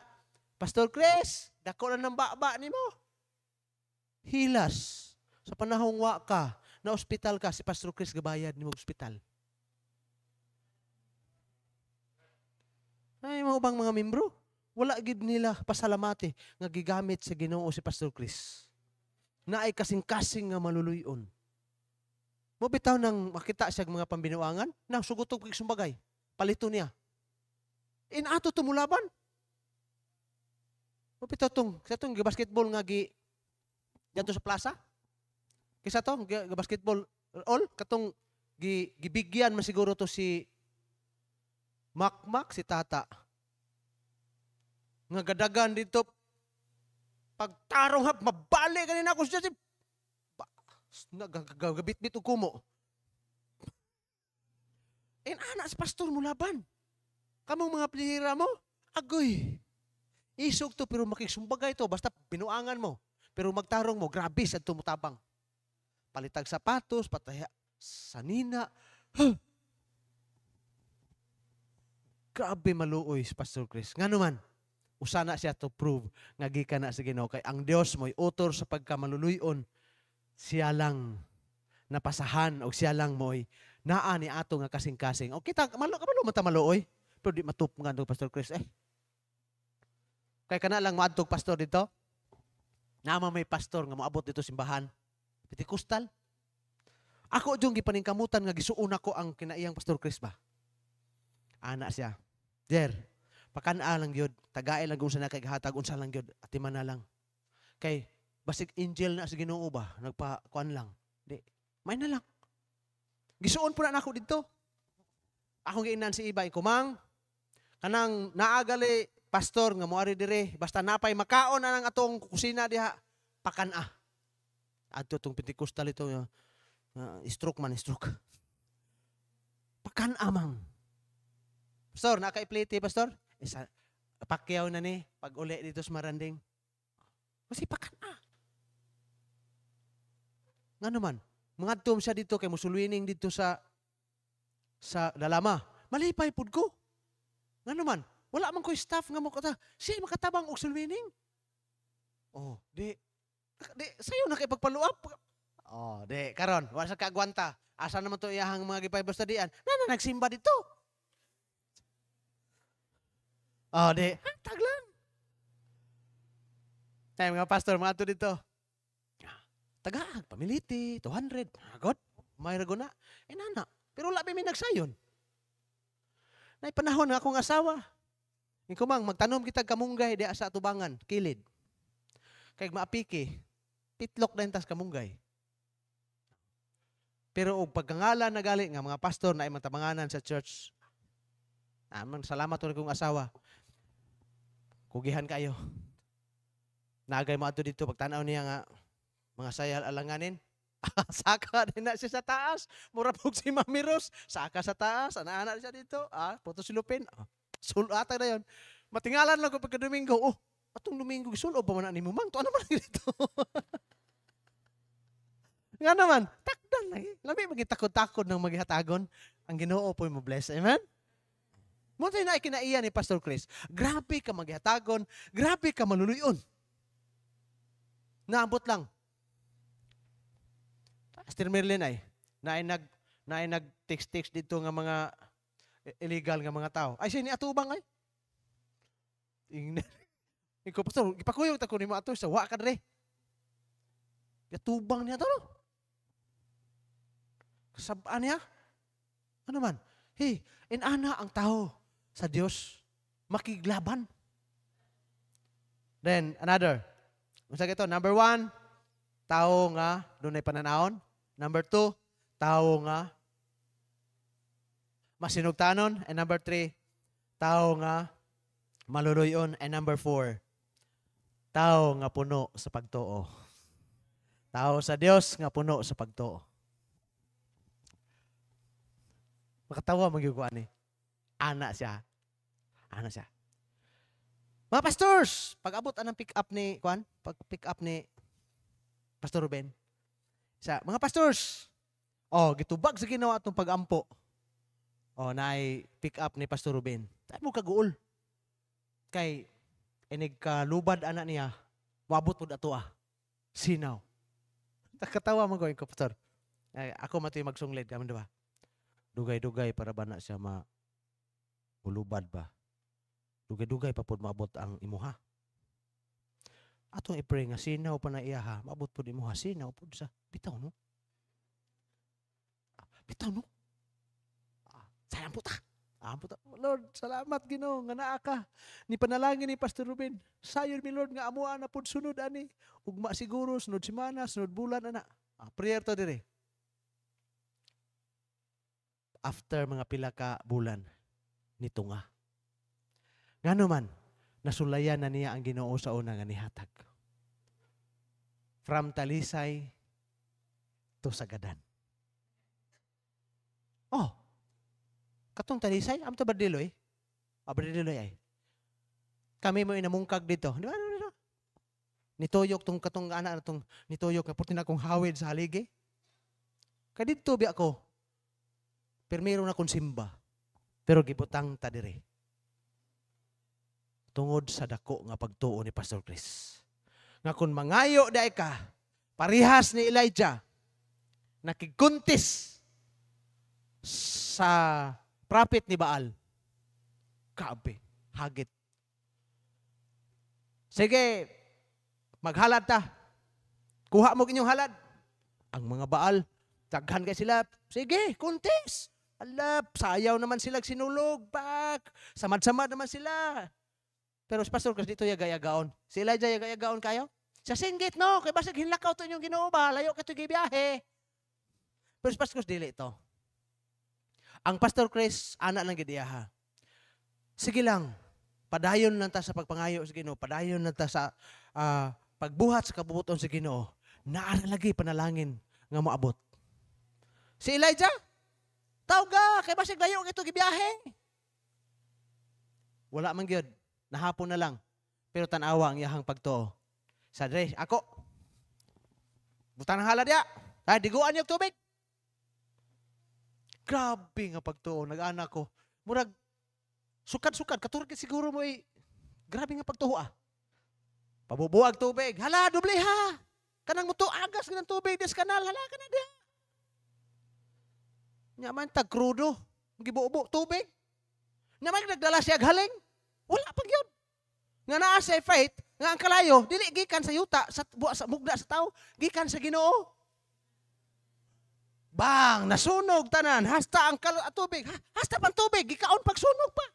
[SPEAKER 1] Pastor Chris, dako na ng baba ni mo. Hilas. Sa panahong wa ka, na ospital ka, si Pastor Chris gabayad ni mo ospital. Ay, mga ubang mga membro, wala gid nila pasalamati nga gigamit sa Ginoo si Pastor Chris. Na ay kasing-kasing nga maluluyon. Mo bitaw nang makita siya mga pambinuangan, nang sugutog kig sumbagay. Palito niya. Inato tumulaban. Mo bitaw sa tong basketball nga dito sa plaza. Kisa to basketball all katong gibigyan man siguro to si Makmak si Tata. Nga gadagan dito pagtarong hap mabali kanina ako siya si nagagabit-bit og kumo. Anak si pastor mo laban. Kamong mga plihira mo, agoy. Isog to pero makisumbagay to basta binuangan mo. Pero magtarong mo, grabe sa tumutabang. Palitag sapatos, pataya sanina. Huh. Grabe maluoy si Pastor Chris. Ngano man, usana siya to prove nga gikan na sa Ginoo kay ang Dios mo'y utor sa pagkamaluluyon. Siya lang napasahan o siya lang mo'y naa ni ato nga kasing-kasing. O kita, kabalo man ta maluoy. Pero di matup nga itong Pastor Chris. Kaya ka na lang maadtog pastor dito. Nama may pastor nga maabot dito simbahan. Pentecostal. Ako yung gipaningkamutan nga gisuon ako ang kinaiyang Pastor Chris ba. Ana siya. Jer, pakana lang yun. Tagay lang kung sa nakaghatag. Unsa lang yun. Atiman na lang. Kay, basig angel na sa Ginoo ba? Nagpakuan lang. Di, may na lang. Gisuon po na ako dito. Akong giinan si iba, kumang, kanang naagali, pastor, nga moari dire, basta napay makaon na ng atong kusina diha, pakana. Adto itong Pentecostal ito, stroke. Pakana mang. Pastor, naka-plate, pastor? Isa, pakyaw na ni, pag uli dito sa Maranding. Kasi pakana. Nga naman, mga tom siya dito kay musulwining dito sa Dalama. Malipay pud ko. Nga naman, wala man ko staff nga mo kata. Siya makatabang og sulwining. Oh, di sayo na kay pagpaluap. Oh, di karon wa sa kagwanta. Asa naman to iyahang mga gipay studian? Na nagsimba dito. Oh, di taglan. Tay mga pastor mga ato dito. Tagaag, pamiliti, 200. Agod, may rago na. Nana, pero wala pa may nagsayon. Nay panahon nga akong asawa. Kumang magtanom kita kamunggay di sa atubangan, kilid. Kay maapiki, pitlok na tas kamunggay. Pero og pagkangalan na gali nga mga pastor na imong tabanganan sa church. Salamat ulit kong asawa. Kugihan kayo. Nagay mo ato dito pagtanaw niya nga mga sayal alanganin. Saka din na siya sa taas. Mura po si Mami Rose. Saka sa taas. Ana-ana siya dito. Puto silupin. Sulata na yun. Matingalan lang ko pagka Domingo. Oh, atong Domingo, sulo pa man ni mo, mang. Ito ano man dito? Nga naman, takdan lang eh. Lami maging-takod-takod ng maghihatagon. Ang Ginoo po mo bless. Amen? Munti na ikinaiya ni Pastor Chris. Grabe ka maghihatagon. Grabe ka maluluyon. Naabot lang. Pastor Merlin ay, naay nag-text dito nga mga illegal nga mga tao. Ay, siya ni atubang ay. Ikaw, pastor, ipakuyog tako ni mo ato sa wa ka dre. Atubang niya to, no? Kasabaan niya? Ano man? Hey, inana ang tao sa Diyos makiglaban. Then, another. Unsa ito? Number 1, tao nga dunay pananahon. Number 2, tao nga masinugtanon. And number 3, tao nga maluluyon. And number 4, tao nga puno sa pagtuo. Tao sa Dios nga puno sa pagtuo. Makatawa magyuguan ni. Ana siya. Mga pastors, pag-abot anang pick up ni pag-pick up ni Pastor Ruben. Mga pastors, gitubag sa ginawa atong pag-ampo. Naay pick up ni Pastor Ruben. Tayo mo kaguol. Kay, inig kalubad anak niya, wabot mo dato Sinaw. Katawa mo ko, Pastor. Ako matoy magsunglid, kami diba? Dugay-dugay para ba na siya ulubad ba? Dugay-dugay pa po maabot ang imuha. Atong i-pray nga, sinaw pa na iya ha, maabot po imuha, sinaw po sa, bitaw no? Bitaw no? Sayang po ta. Lord, salamat Ginoo nga naa ka. Ni panalangin ni Pastor Ruben. Sayon mi Lord nga amuan na pud sunod ani. Ugma siguro sunod semana, sunod bulan ana. Prayer to dire. After mga pila ka bulan nito nga. Ngano man nasulayan na niya ang Ginoo sa una nga nihatag. From Talisay to Sagadan. Katong Talisay, am to Bardiloy. Bardiloy ay. Kami mo inamungkag dito. Di ba? Nitoyok tong katong anak tong nitoyok na puti na kong hawid sa haligi. Kadito bi ako. Permero na kong simba. Pero gibutang ta dire. Tungod sa dako nga pagtuo ni Pastor Chris. Nga kun mangayo daay ka, parihas ni Elijah, nakigkuntis sa prophet ni Baal. Kabe, hagit. Sige, maghalad ta. Kuha mo inyong halad. Ang mga Baal, taghan kay sila. Sige, kuntis. Alap, sayaw naman sila sinulog. Bak, samad-samad naman sila. Pero si Pastor Chris dito yagayagaon. Si Elijah yagayagaon kayo? Sa Singgit, no? Kaya basag hinlakaw to inyong Ginoo ba? Layo ka ito gibiyahe. Pero si Pastor Chris dili ito. Ang Pastor Chris, anak lang gidiyaha. Sige lang, padayon lang ta sa pagpangayo sa Ginoo, padayon lang ta sa pagbuhat sa kabubuton sa Ginoo. Naara lagi panalangin nga moabot. Si Elijah, tawga, kay basig layo ito gibiyahe. Wala man gyud, nahapon na lang. Pero tanawa ang iyahang pagtuo. Sa dre, ako, butang ng halad ya, diguan yung tubig. Grabe nga pagtuo, nag-anak ko. Murag, sukad-sukad, katurkit siguro mo grabe nga pagtuo Pabubuag tubig. Hala, doble ha. Kanang mo to agas ng tubig des kanal. Hala ka na diha. Nya man tag krudo. Gibubo tubig. Nya man nagdala siya galing. Wala pag yun. Nga naa sa faith, nga ang kalayo, dili gikan sa yuta, sa mugda sa tao, gikan sa Ginoo. Bang, nasunog tanan, hasta ang tubig, hasta pang tubig, gikaon pag sunog pa.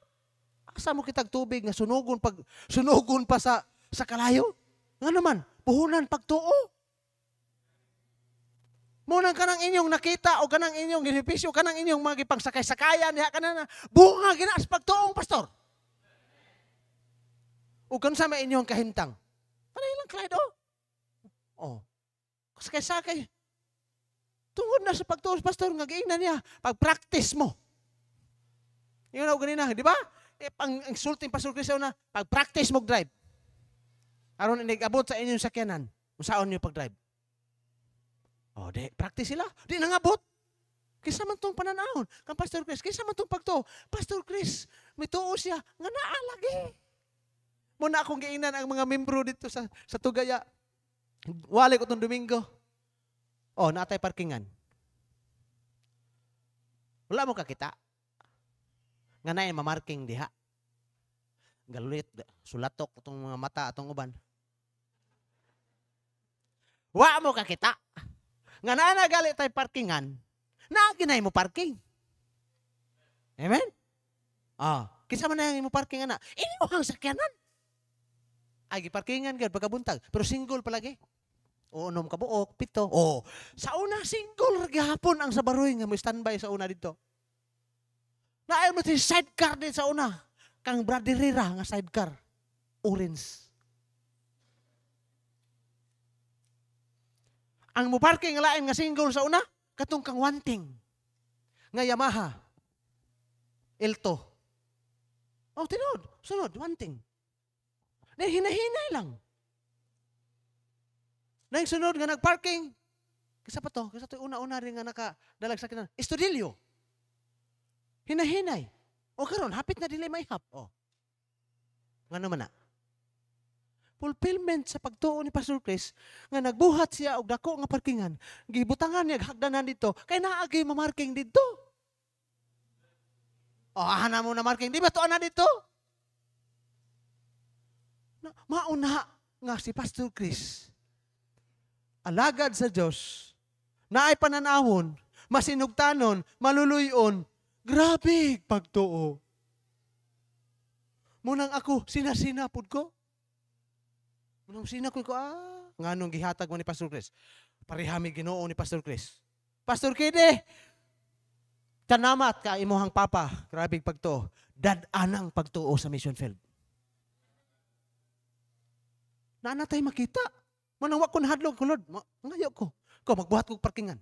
[SPEAKER 1] Asa mo kitag tubig nga sunugon pa sa kalayo? Nga naman, puhunan pagtuo. Munang kanang inyong nakita o kanang inyong ginipisyo, kanang inyong mga gipangsakay-sakayan, diha kanana, bunga ginaas pagtuong, pastor. O kung sa may inyong kahintang. Ano ilang Clyde, oh. Sakay-sakay. Tungod na sa pagtuos, pastor, nga giingnan niya, pag-practice mo. Yun ako ganina, di ba? Pang insulting pastor Cristo na, pag-practice mo drive. Aron nag-abot sa inyong sakyanan, usaon niyo pag-drive. Oh, di, practice sila. Di nangabot. Kisa man tong pananahon, kang Pastor Chris, kisa man tong pagtuo. Pastor Chris, may tuo siya, nga naalagi. Muna akong giingnan ang mga membro dito sa Tugaya. Wali ko itong Domingo. Oh, naatay parkingan. Wala mo kakita. Nga na yung mamarking diha. Galulit, sulatok itong mga mata atong uban. Wala mo kakita. Nga na nagali tayo parkingan, naginay mo parking. Amen? Kinsa man na yung mo parking na, inuhang sakyanan. Ay, giparkingan gad pagkabuntag, pero single palagi. O unom ka buok, pito. Sa una single gihapon ang sabaroy nga mo standby sa una dito. Naayon mo ti sidecar din sa una. Kang Braderira nga sidecar. Orange. Ang mo parking nga lain nga single sa una, katong kang wanting. Nga Yamaha. Elto. Tinod. Sunod, wanting. Hinahinay lang. Nang sunod nga nagparking. Kisa pa to? Kisa to una-una rin nga nakadalag sa kinan. Estudilyo. Hinahinay. Karon hapit na dili maihap. Nga naman na. Fulfillment sa pagtuo ni Pastor Chris nga nagbuhat siya og dako nga parkingan. Gibutangan niya hagdanan dito kay naagi mamarking dito. Ana mo na marking di ba to ana dito? Mauna nga si Pastor Chris, alagad sa Diyos, naay pananawon, masinugtanon, maluluyon, grabe pagtuo. Munang ako, sinasinapod ko. Munang sinako ko, nga nung gihatag mo ni Pastor Chris, parihami Ginoo ni Pastor Chris. Pastor Kide, tanamat ka imuhang papa, grabe pagtuo, dadanang pagtuo sa mission field. Naana tayo makita. Manang wakon hadlog kulod. Ngayo ko. Magbuhat ko parkingan.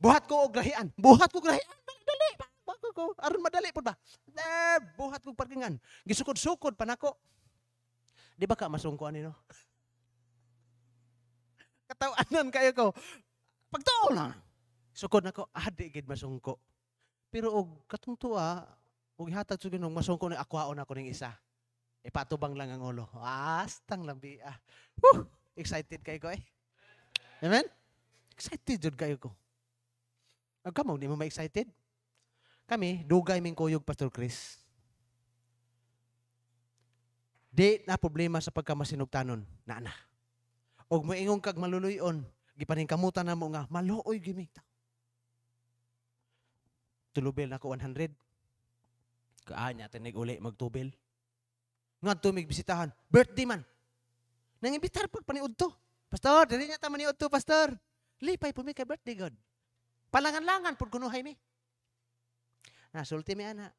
[SPEAKER 1] Buhat ko og grahian. Buhat ko grahian. Dali. Bako ko. Aron madali po ba? Buhat ko parkingan. Gisukod-sukod pa nako. Di ba ka masungko ani no? Katawanan kayo ko. Pagtuo na. Sukod nako. Di gid masungko. Pero og katong tuwa, og ihatag sa Ginoo masungko ni akwaon ako ning isa. Ipatubang lang ang ulo. Astang lambi. Excited kayo ko eh. Amen? Excited jud kayo ko. Kamo, di mo ma-excited? Kami, dugay ming kuyog, Pastor Chris. Di na problema sa pagkamasinugtanon. Naana. Og mo ingong kag maluluyon, gipaningkamutan na mo nga, maluoy gimik. Tulubil na ako 100. Kaanya, tinig uli magtubil. Nga tumig bisitahan. Birthday man. Nangimbitar pag paniud to. Pastor, dili niya ta maniud to, Pastor. Lipay po mi kay birthday God. Palangan-langan pud kunuhay mi. Nasulti mi ana.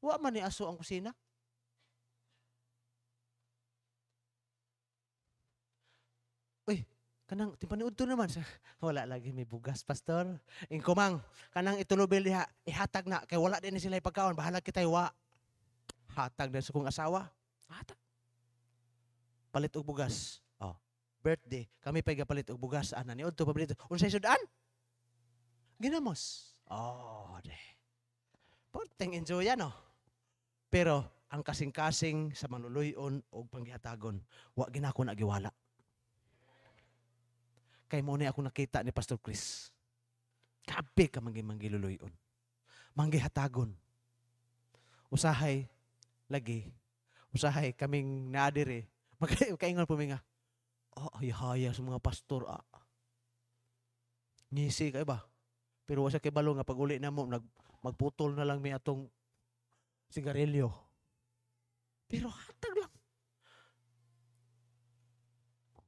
[SPEAKER 1] Wa man ni aso ang kusina. Uy, kanang timpaniud to naman. Wala lagi may bugas, Pastor. Ingkumang, kanang itulubil diha, ihatag na. Kay wala din sila ipagkaon. Bahala kita'y wa. Hatag na sa kong asawa. Hatag. Palit og bugas. Birthday. Kami pa'y palit og bugas. Ana ni Udto, paborito. Unsay sudan? Ginamos. De. Porteng enjoy yan, no? Pero, ang kasing-kasing sa manuluyon o panggihatagon, wa ginako nagiwala. Kay mo ni ako nakita ni Pastor Chris. Kabe ka manggiluluyon. Manggihatagon. Usahay, lagi. Usahay, kaming naadire. Magkaingon po nga, haya sa mga pastor. Ngisi kayo ba? Pero wasa kay balo nga pag uli na mo, magputol na lang may atong sigarilyo. Pero hatag lang.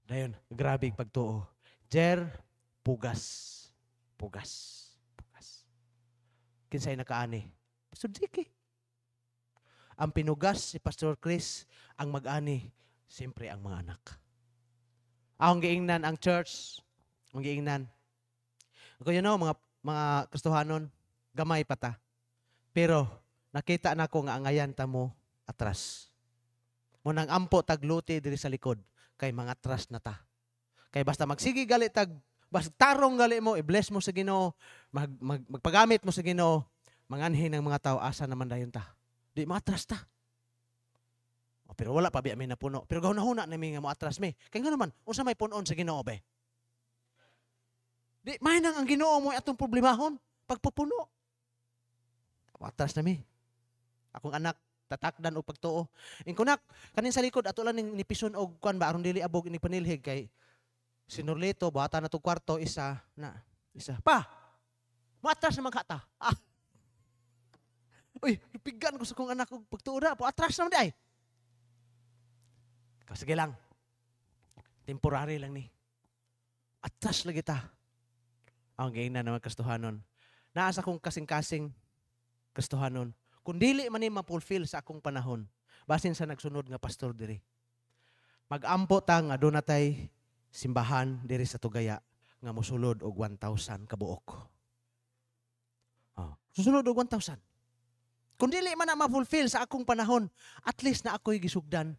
[SPEAKER 1] Dayon, grabe pagtuo. Jer, pugas. Pugas. Kinsay nakaani? Pastor Jiki. Ang pinugas si Pastor Chris, ang mag-ani, siyempre ang mga anak. Ang giingnan ang church, ang giingnan. Kung you know, mga Kristohanon, gamay pa ta. Pero, nakita na ko nga angayan ta mo atras. Munang ampo tagluti diri sa likod, kay mga atras na ta. Kay basta magsigi gali basta tarong gali mo, i-bless mo sa Ginoo, magpagamit mo sa Ginoo, manganhin ng mga tao, asa naman dayon ta. Di matras ta. Pero wala pa biya may napuno. Pero gahuna-huna na may nga mo atras may. Kaya nga naman, unsa may punon sa Ginoo be? Di, may nang ang Ginoo mo atong problemahon. Pagpupuno. Atras na mi. Akong anak, tatakdan o pagtuo. Kunak, kanin sa likod, ato lang ni pison o kuan ba, aron dili abog ni panilhig kay sinurlito, bata na itong kwarto, isa. Pa! Matras na maghata. Uy, pigan ko sa kong anak ko pagtuo na po. Atras naman di ay. Sige lang. Temporary lang ni. Atras lagi ta. Ang gayon na naman Kristohanon. Naasa kong kasing-kasing Kristohanon. Kung dili man ni ma-fulfill sa akong panahon, basin sa nagsunod nga pastor diri. Mag-ampo ta nga doon natay simbahan diri sa Tugaya nga mosulod og 1,000 kabuok. Susunod og 1,000. Kung dili man na ma-fulfill sa akong panahon, at least na ako'y gisugdan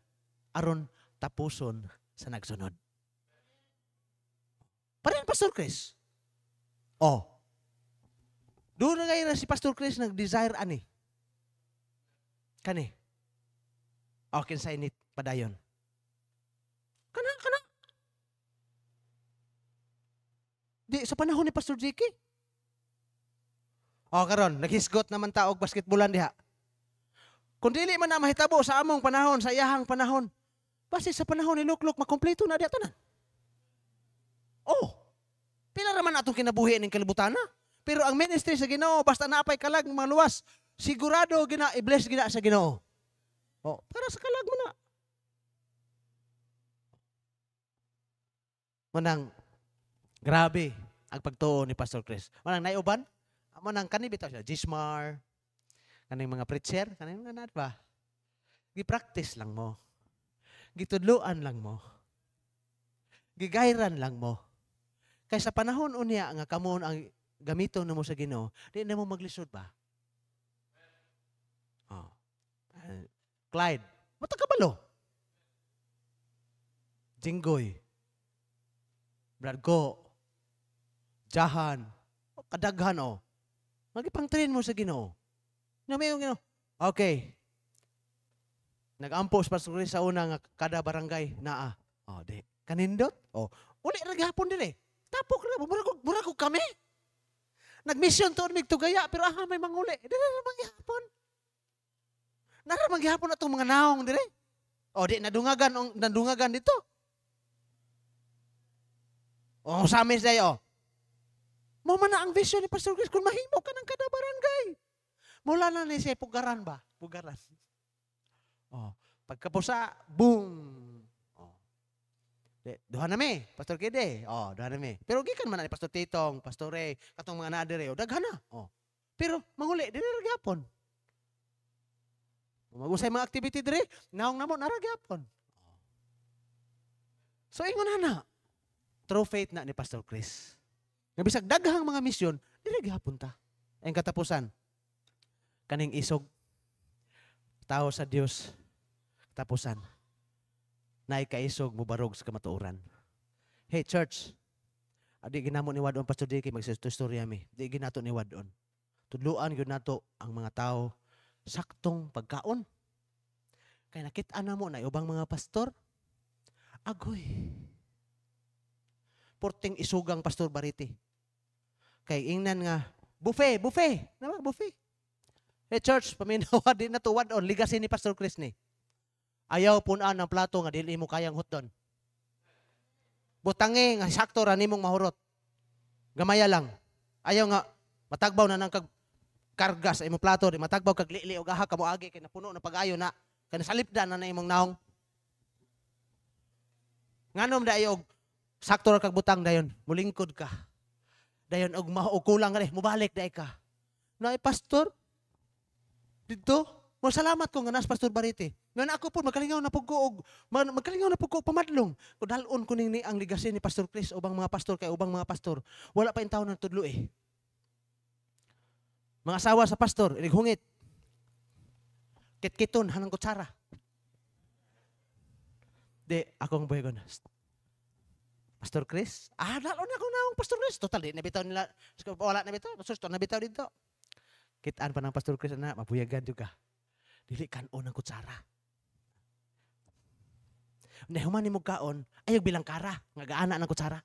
[SPEAKER 1] aron tapuson sa nagsunod. Parin Pastor Chris. Doon na ngayon si Pastor Chris nag-desire ani. Kani. Kinsa init padayon. Kana. Di, sa panahon ni Pastor Jiki. Karon, naghisgot naman taog basketballan diha. Kung dili man na mahitabo sa among panahon, sa iyahang panahon, basi sa panahon ni Lukluk, makompleto na diha tanan. Pila raman atong kinabuhi ning kalibutan na. Pero ang ministry sa Ginoo, basta naapay kalag mga luwas, sigurado i-bless gina sa Ginoo. Para sa kalag mo na. Manang, grabe ang pagtuo ni Pastor Chris. Manang naiuban? Manang kanibitaw siya. Gismar, kaning mga preacher, kaning mga ba? Gi-practice lang mo. Gitudluan lang mo. Gigayran lang mo. Kaya sa panahon unya nga kamon ang gamiton na mo sa Ginoo, di na mo maglisod ba? Clyde, matakabalo. Jinggoy, Bradko, Jahan, kadaghan magipang-train mo sa Ginoo. May Ginoo. Okay. Nag-ampos Pastor Chris sa una nga kada barangay naa. Di. Kanindot? Uli ra gihapon dili. Tapok ra murag kami. Nag-mission to mig Tugaya pero may manguli. Dili ra manggihapon. Nara manggihapon atong mga naong dire. Di nadungagan dito. Sa amin dayo. Mo man na ang vision ni Pastor Chris kung mahimo ka ng kada barangay. Mula na ni siya pugaran ba? Pugaran. Pagkapusa, boom. Duha na mi, Pastor Kide. Duha na mi. Pero gikan man ni Pastor Titong, Pastor Ray, katong mga naadire, daghan na. Pero manguli dili ra gyapon. Mag-usay mga activity dire, naong namo nara gyapon. So ingon na. True faith na ni Pastor Chris. Nga bisag daghang mga misyon, dili gyapon ta. Ang katapusan, kaning isog tao sa Dios, katapusan, naay kaisog mo barog sa kamatuoran. Hey church, adi ginamo ni wadon Pastor Dicky magsistorya mi. Di ginato ni wadon. Tudluan gyud nato ang mga tao saktong pagkaon. Kay nakita na mo na ubang mga pastor, agoy. Porting isugang Pastor Bariti. Kay ingnan nga, buffet. Naman, buffet. Church, paminawa din na tuwad on, legacy ni Pastor Chris ni. Ayaw punan ng plato nga dili mo kayang hutdon. Butangi nga sakto ra nimong mahurot. Gamaya lang. Ayaw nga matagbaw na nang kag karga sa imong plato, di matagbaw kag lili og aha kamo agi kay napuno na pag-ayo na kay nasalipdan na imong naong. Nganom dayo og sakto ra kag butang dayon, mulingkod ka. Dayon og kulang ra mobalik day ka. Nay pastor dito, salamat ko nga nas Pastor Bariti. Nga ako po magkalingaw na pugko og pamadlong. Ko dalon ko ning ang legacy ni Pastor Chris ubang mga pastor kay ubang mga pastor. Wala pa in taon ng tudlo eh. Mga asawa sa pastor, inighungit. Kit-kiton hanang kutsara. Di akong buhagon. Pastor Chris? Dalon ako na Pastor Chris. Total, di nabitaw nila. Wala nabitaw. Pastor, nabitaw dito. Kitaan pa ng Pastor Chris na, mabuyagan juga. Dili kanon ang kutsara. Hindi, human ni mo kaon, ayog bilang kara, nga gaana ng kutsara.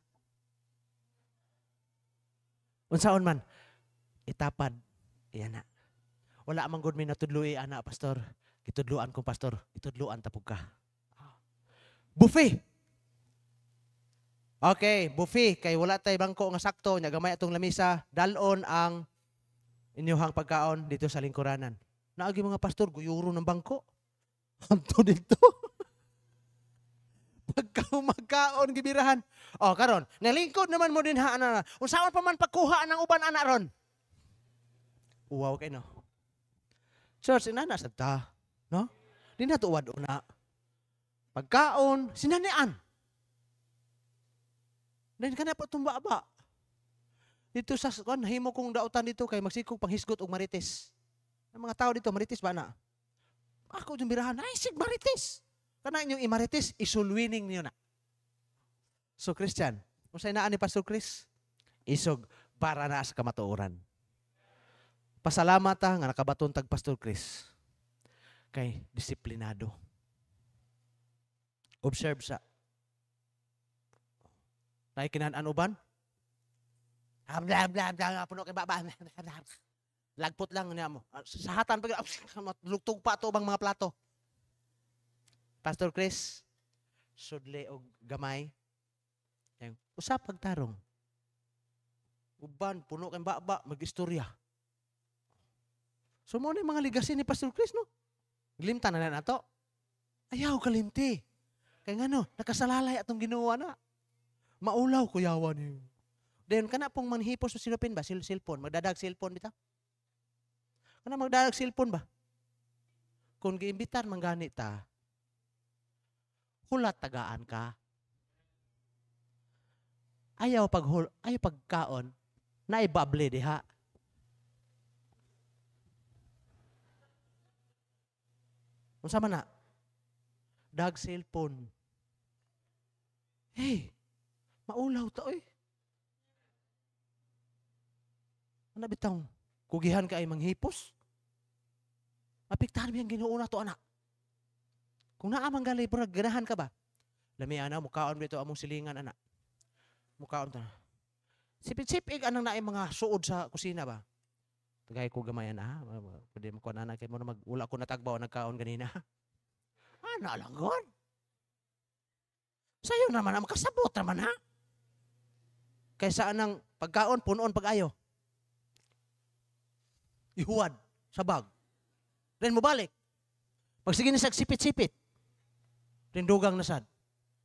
[SPEAKER 1] Unsaon man, itapad, iyan na. Wala amang good min natudlui, ana, pastor. Itudluan kong pastor, itudluan tapog ka. Buffet! Okay, buffet. Kay wala tay bangko nga sakto, nya gamay atong lamisa, dalon ang inyuhang pagkaon dito sa lingkuranan. Naagi mga pastor, guyuro ng bangko. Hanto dito. Pagkaon, gibirahan. Karon, nalingkod naman mo din ha, ana. Unsaon pa man pagkuha ng uban ana ron. Uwaw kay no. Church, inana sa ta. No? Di na tuwad una. Pagkaon, sinanian. Dahil ka na po tumba-ba. Dito sa himo kong dautan dito kay magsikog panghisgot og marites. Ang mga tao dito marites ba na? Ako yung birahan, ay sig marites. Kana inyong imarites, isulwining niyo na. So Christian, kung sa'yo naan ni Pastor Chris, isog para na sa kamatuoran. Pasalamat nga nakabaton tag Pastor Chris. Kay disiplinado. Observe sa. Naikinan uban? Puno kay baba. Lagpot lang niya mo. Sa hatan pag lugtog pa to bang mga plato. Pastor Chris, sudle og gamay. Usap pagtarong. Uban puno kay baba magistorya. So mo na mga legacy ni Pastor Chris no. Glimta na nato. Ayaw kalimti. Kay ngano, nakasalalay atong ginawa na. Maulaw ko yawan niyo. Then kana pong manhipos sa silupin ba? Cellphone, magdadag cellphone bitaw. Kana magdadag cellphone ba? Kung giimbitar man gani ta, hulat tagaan ka. Ayaw pagkaon, naibable diha. Unsa man na? Dag cellphone. Hey, maulaw ta oy. Ano bitang kugihan ka ay manghipos? Apektahan mo yung Ginoo na to anak. Kung naamang galay pura ganahan ka ba? Lami ana mukaon bito among silingan anak. Mukaon ta. Sipit-sipig anang naay mga suod sa kusina ba? Tagay ko gamayan pwede mo kuan ana kay mo na magula ko natagbaw nagkaon ganina. Ana lang gon. Sayo naman ang makasabot naman ha. Kaysa anang pagkaon punon pag-ayo. Ihuwad sa bag. Then mo balik. Pag sige na sa sipit-sipit. Then dugang nasad.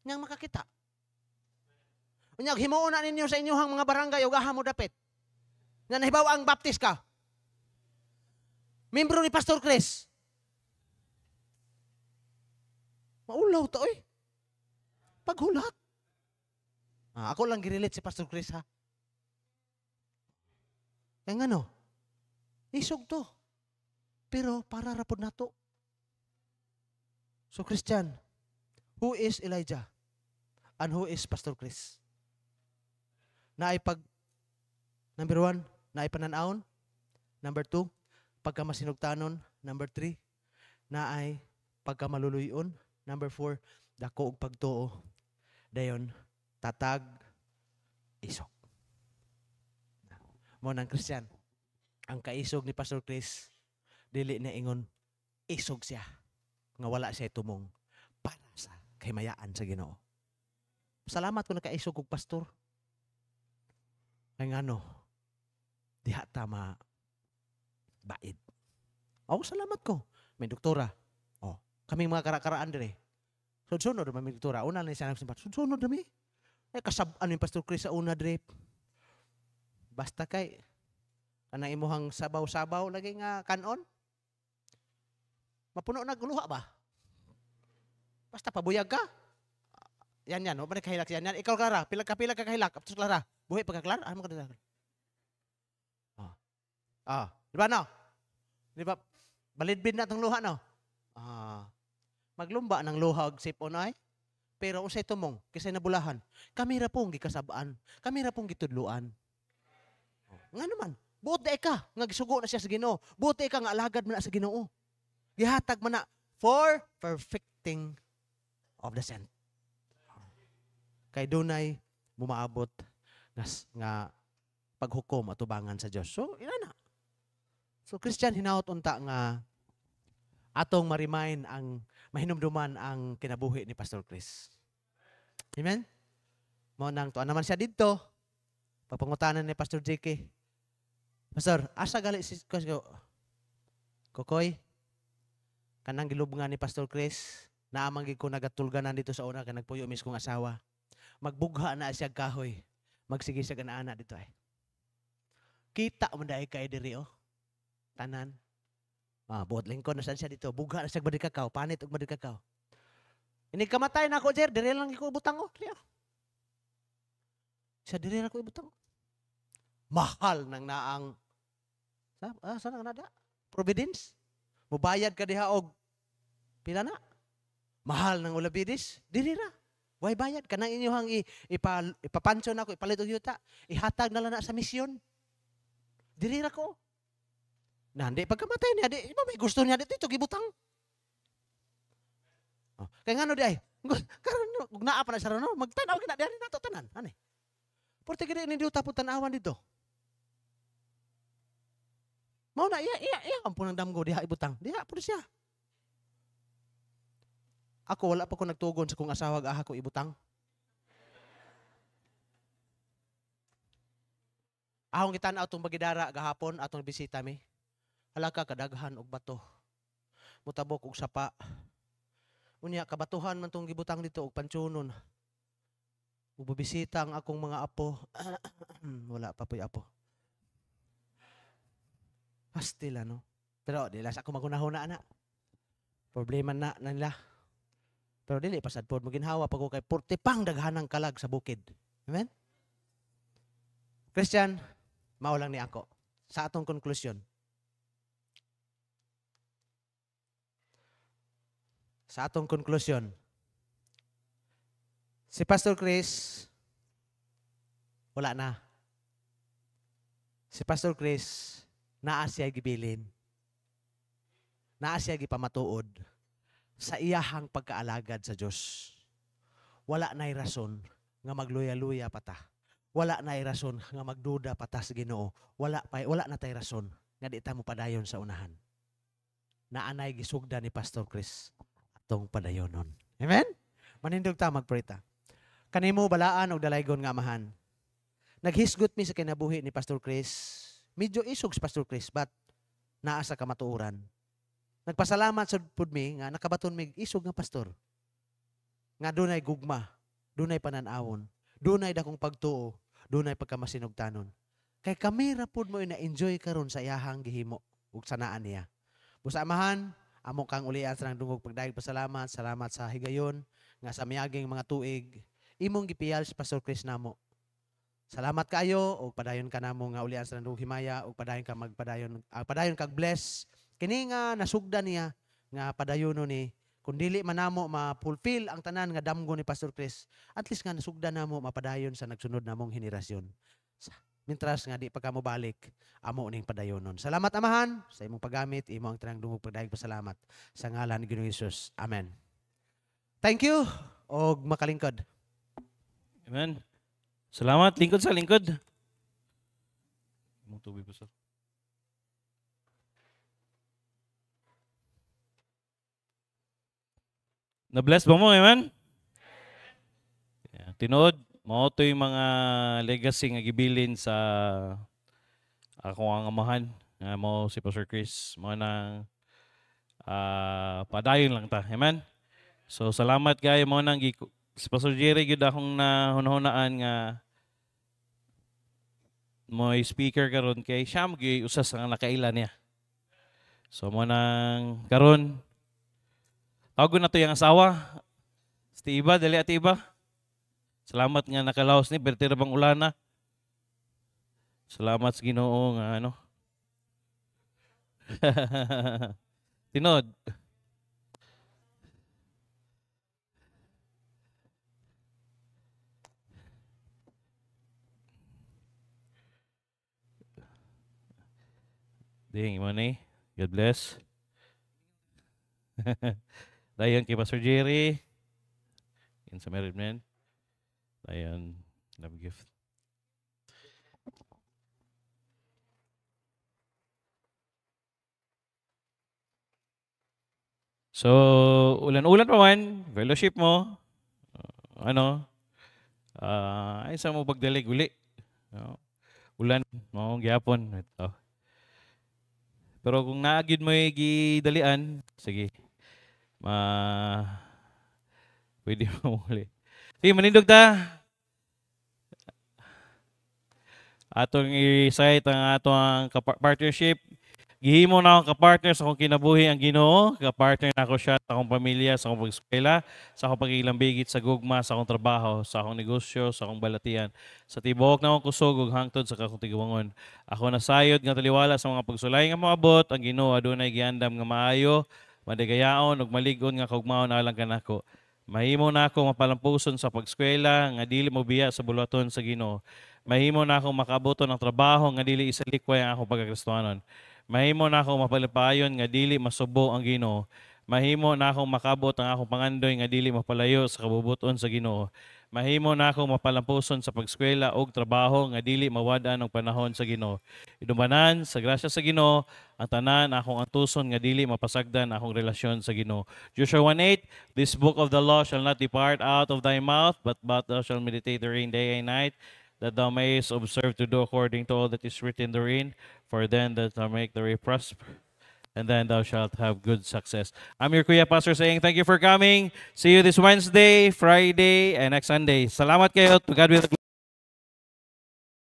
[SPEAKER 1] Niyang makakita. Unyag, himuon na ninyo sa inyong mga barangay o gaha mo dapit. Na nahibaw ang baptist ka. Membro ni Pastor Chris. Maulaw to eh. Paghulat. Ako lang girelate si Pastor Chris ha. Kaya nga no, isog to. Pero para rapod na to. So Christian, who is Elijah? And who is Pastor Chris? Number 1, naay pananaon. Number 2, pagkamasinugtanon. Number 3, naay
[SPEAKER 2] pagkamaluluyon. Number 4, dako og pagtuo. Dayon, tatag, isog. Mo nang Christian, ang kaisog ni Pastor Chris, dili na ingon, isog siya. Nga wala siya tumong para sa kahimayaan sa Ginoo. Salamat ko nakaisog og pastor. Kaya nga diha tama baid. Salamat ko. May doktora. Kaming mga karakaraan dire. Sunod naman may doktora. Una na siya nagsimpat. Sunod naman. Kasabaan yung Pastor Chris sa una dire. Basta kay kanang imuhang sabaw-sabaw lagi nga kanon. Mapuno na guluha ba? Basta pabuyag ka. Yan. O ba kahilak yan? Ikaw, Clara. Pila ka kahilak. Apos, Clara. Buhay pa ka, Clara? Ano mo ka na? Di ba, no? Di ba? Balidbid na itong luha, no? Maglumba ng luha og sipon ay. Pero usay tumong, kisay nabulahan. Kami ra pong gikasabaan. Kami ra pong gitudluan. Nga naman, buti ka. Nga gisugo na siya sa Ginoo. Buti ka nga alagad mo na sa Ginoo. Gihatag mo na for perfecting of the saint. Kay dunay mumaabot nga paghukom at tubangan sa Dios. So, ina na. So, Christian, hinaut unta nga atong ma-remind ang mahinumduman ang kinabuhi ni Pastor Chris. Amen? Mo nang tuan naman siya dito. Pagpangutanan ni Pastor JK. Pastor, asa gali si Kokoy? Kanang gilubngan ni Pastor Chris, naamang gid ko nagatulganan dito sa una kay nagpuyo mis kong asawa. Magbugha na siya kahoy. Magsige siya kana dito ay. Kita mo dai kay diri tanan. Buot lingkod na siya dito. Bugha na siya badi kakao, panit og badi kakao. Ini kamatay na ako, Jer, diri lang ko ibutang Siya diri lang ko ibutang. Mahal nang naang saan ang nada? Providence. Mubayad ka diha og pila na? Mahal ng ulabidis, diri ra. Way bayad kanang inyong ipapansyon ako, ipalit og yuta, ihatag na lang na sa misyon. Diri ra ko. Nandi pagkamatay niya, di may gusto niya dito gibutang. Kaya nga di ay, karon ug naa pa na siya magtanaw gina diha nato tanan, ani. Porte gid ni diuta po tanawan dito. Mao na iya ang punang damgo diha ibutang. Diha po siya. Ako wala pa ko nagtugon sa kong asawa aga ko ibutang. Ahong gitan-aw tong bagidara gahapon atong bisita mi. Halaka kadaghan og bato. Mutabok og sapa. Unya kabatuhan man tong gibutang dito og pantsunon. Ug bibisita ang akong mga apo. Wala pa po'y apo. Hastila no. Pero dila sa ako magunahon na ana. Problema na nila. Pero dili pasad pod maginhawa pag ko kay porte pang daghanang kalag sa bukid. Amen? Christian, mao lang ni ako sa atong konklusyon. Sa atong konklusyon, si Pastor Chris, wala na. Si Pastor Chris, naa siya gibilin. Naa siya gipamatuod sa iyahang pagkaalagad sa Diyos. Wala na'y rason nga magluya-luya pata. Wala na'y rason nga magduda pata sa Ginoo. Wala na tay rason nga di ta mo padayon sa unahan. Naanay gisugda ni Pastor Chris atong padayonon. Amen? Manindog ta magprita. Kanimo balaan og dalaygon nga amahan. Naghisgot mi sa kinabuhi ni Pastor Chris. Medyo isog si Pastor Chris but naa sa kamatuoran. Nagpasalamat sa pud mi nga nakabaton mi isog nga pastor. Nga dunay gugma, dunay panan-awon, dunay dakong pagtuo, dunay pagkamasinugtanon. Kay kami ra pud mo na-enjoy karon sa iyahang gihimo ug sanaan niya. Busa amahan, amo kang ulian sa dungog pagdayeg pasalamat, salamat sa higayon nga sa miaging mga tuig imong gipiyal si Pastor Chris namo. Salamat kayo ug padayon ka namo nga ulian sa dungog himaya ug padayon ka padayon kag bless kini nga nasugdan niya nga padayonon ni kung dili man namo ma-fulfill ang tanan nga damgo ni Pastor Chris, at least nga nasugdan namo mapadayon sa nagsunod namong henerasyon. Mintras nga di pa ka mo balik, amo ning padayonon. Salamat amahan sa imong paggamit, imo ang tanang dungog pagdayeg pasalamat sa ngalan ni Ginoong Hesus. Amen. Thank you og makalingkod.
[SPEAKER 3] Amen. Salamat. Lingkod sa lingkod. Mong tubig po, sir. Na-bless ba mo, amen? Yeah. Tinood, mao to yung mga legacy nga gibilin sa ako ang amahan. Nga mo si Pastor Chris. Mo nang padayon lang ta. Amen? So, salamat kayo. Mo nang si Pastor Jerry, yun akong nahunahunaan nga mo speaker karon kay siyam gyud usas ang nakaila niya. So mo nang karon tawag na to yung asawa. Tiba dali at iba. Salamat nga nakalaos ni bertira bang ulana. Salamat sa Ginoo nga ano. Tinod. Ding, money. God bless. Dayon kay Pastor Jerry. In sa married man. Dayon, love gift. So, ulan-ulan pa man, fellowship mo. Ay sa mo pagdalig uli. Ulan, mo gyapon ito. Pero kung naagid mo yung gidalian, sige. Pwede mo muli. Sige, manindog ta. Atong i-cite ang atong partnership. Gihimo na akong kapartner sa akong kinabuhi ang Ginoo. Kapartner na ako siya sa akong pamilya, sa akong pag-eskwela, sa akong pagkilambigit sa gugma, sa akong trabaho, sa akong negosyo, sa akong balatian. Sa tibuok na akong kusog ug hangtod sa akong tiguangon. Ako nasayod nga taliwala sa mga pagsulay nga moabot, ang Ginoo adunay giandam nga maayo, madigayaon ug malig-on nga kaugmaon alang kanako. Mahimo na ako mapalampuson sa pag-eskwela nga dili mo biya sa bulaton sa Ginoo. Mahimo na ako makabuton ng trabaho nga dili isalikway ang akong pagkakristohanon. Mahimo na akong mapalipayon nga dili masubo ang Ginoo. Mahimo na akong makabot ang akong pangandoy nga dili mapalayo sa kabubuton sa Ginoo. Mahimo na akong mapalampuson sa pag-eskwela ug trabaho nga dili mawad-an og panahon sa Ginoo. Idumanan sa grasya sa Ginoo ang tanan akong antuson nga dili mapasagdan akong relasyon sa Ginoo. Joshua 1:8, this book of the law shall not depart out of thy mouth, but thou shalt meditate therein day and night, that thou mayest observe to do according to all that is written therein, for then that thou make the way prosper, and then thou shalt have good success. I'm your Kuya Pastor saying thank you for coming. See you this Wednesday, Friday, and next Sunday. Salamat kayo. To God be the glory.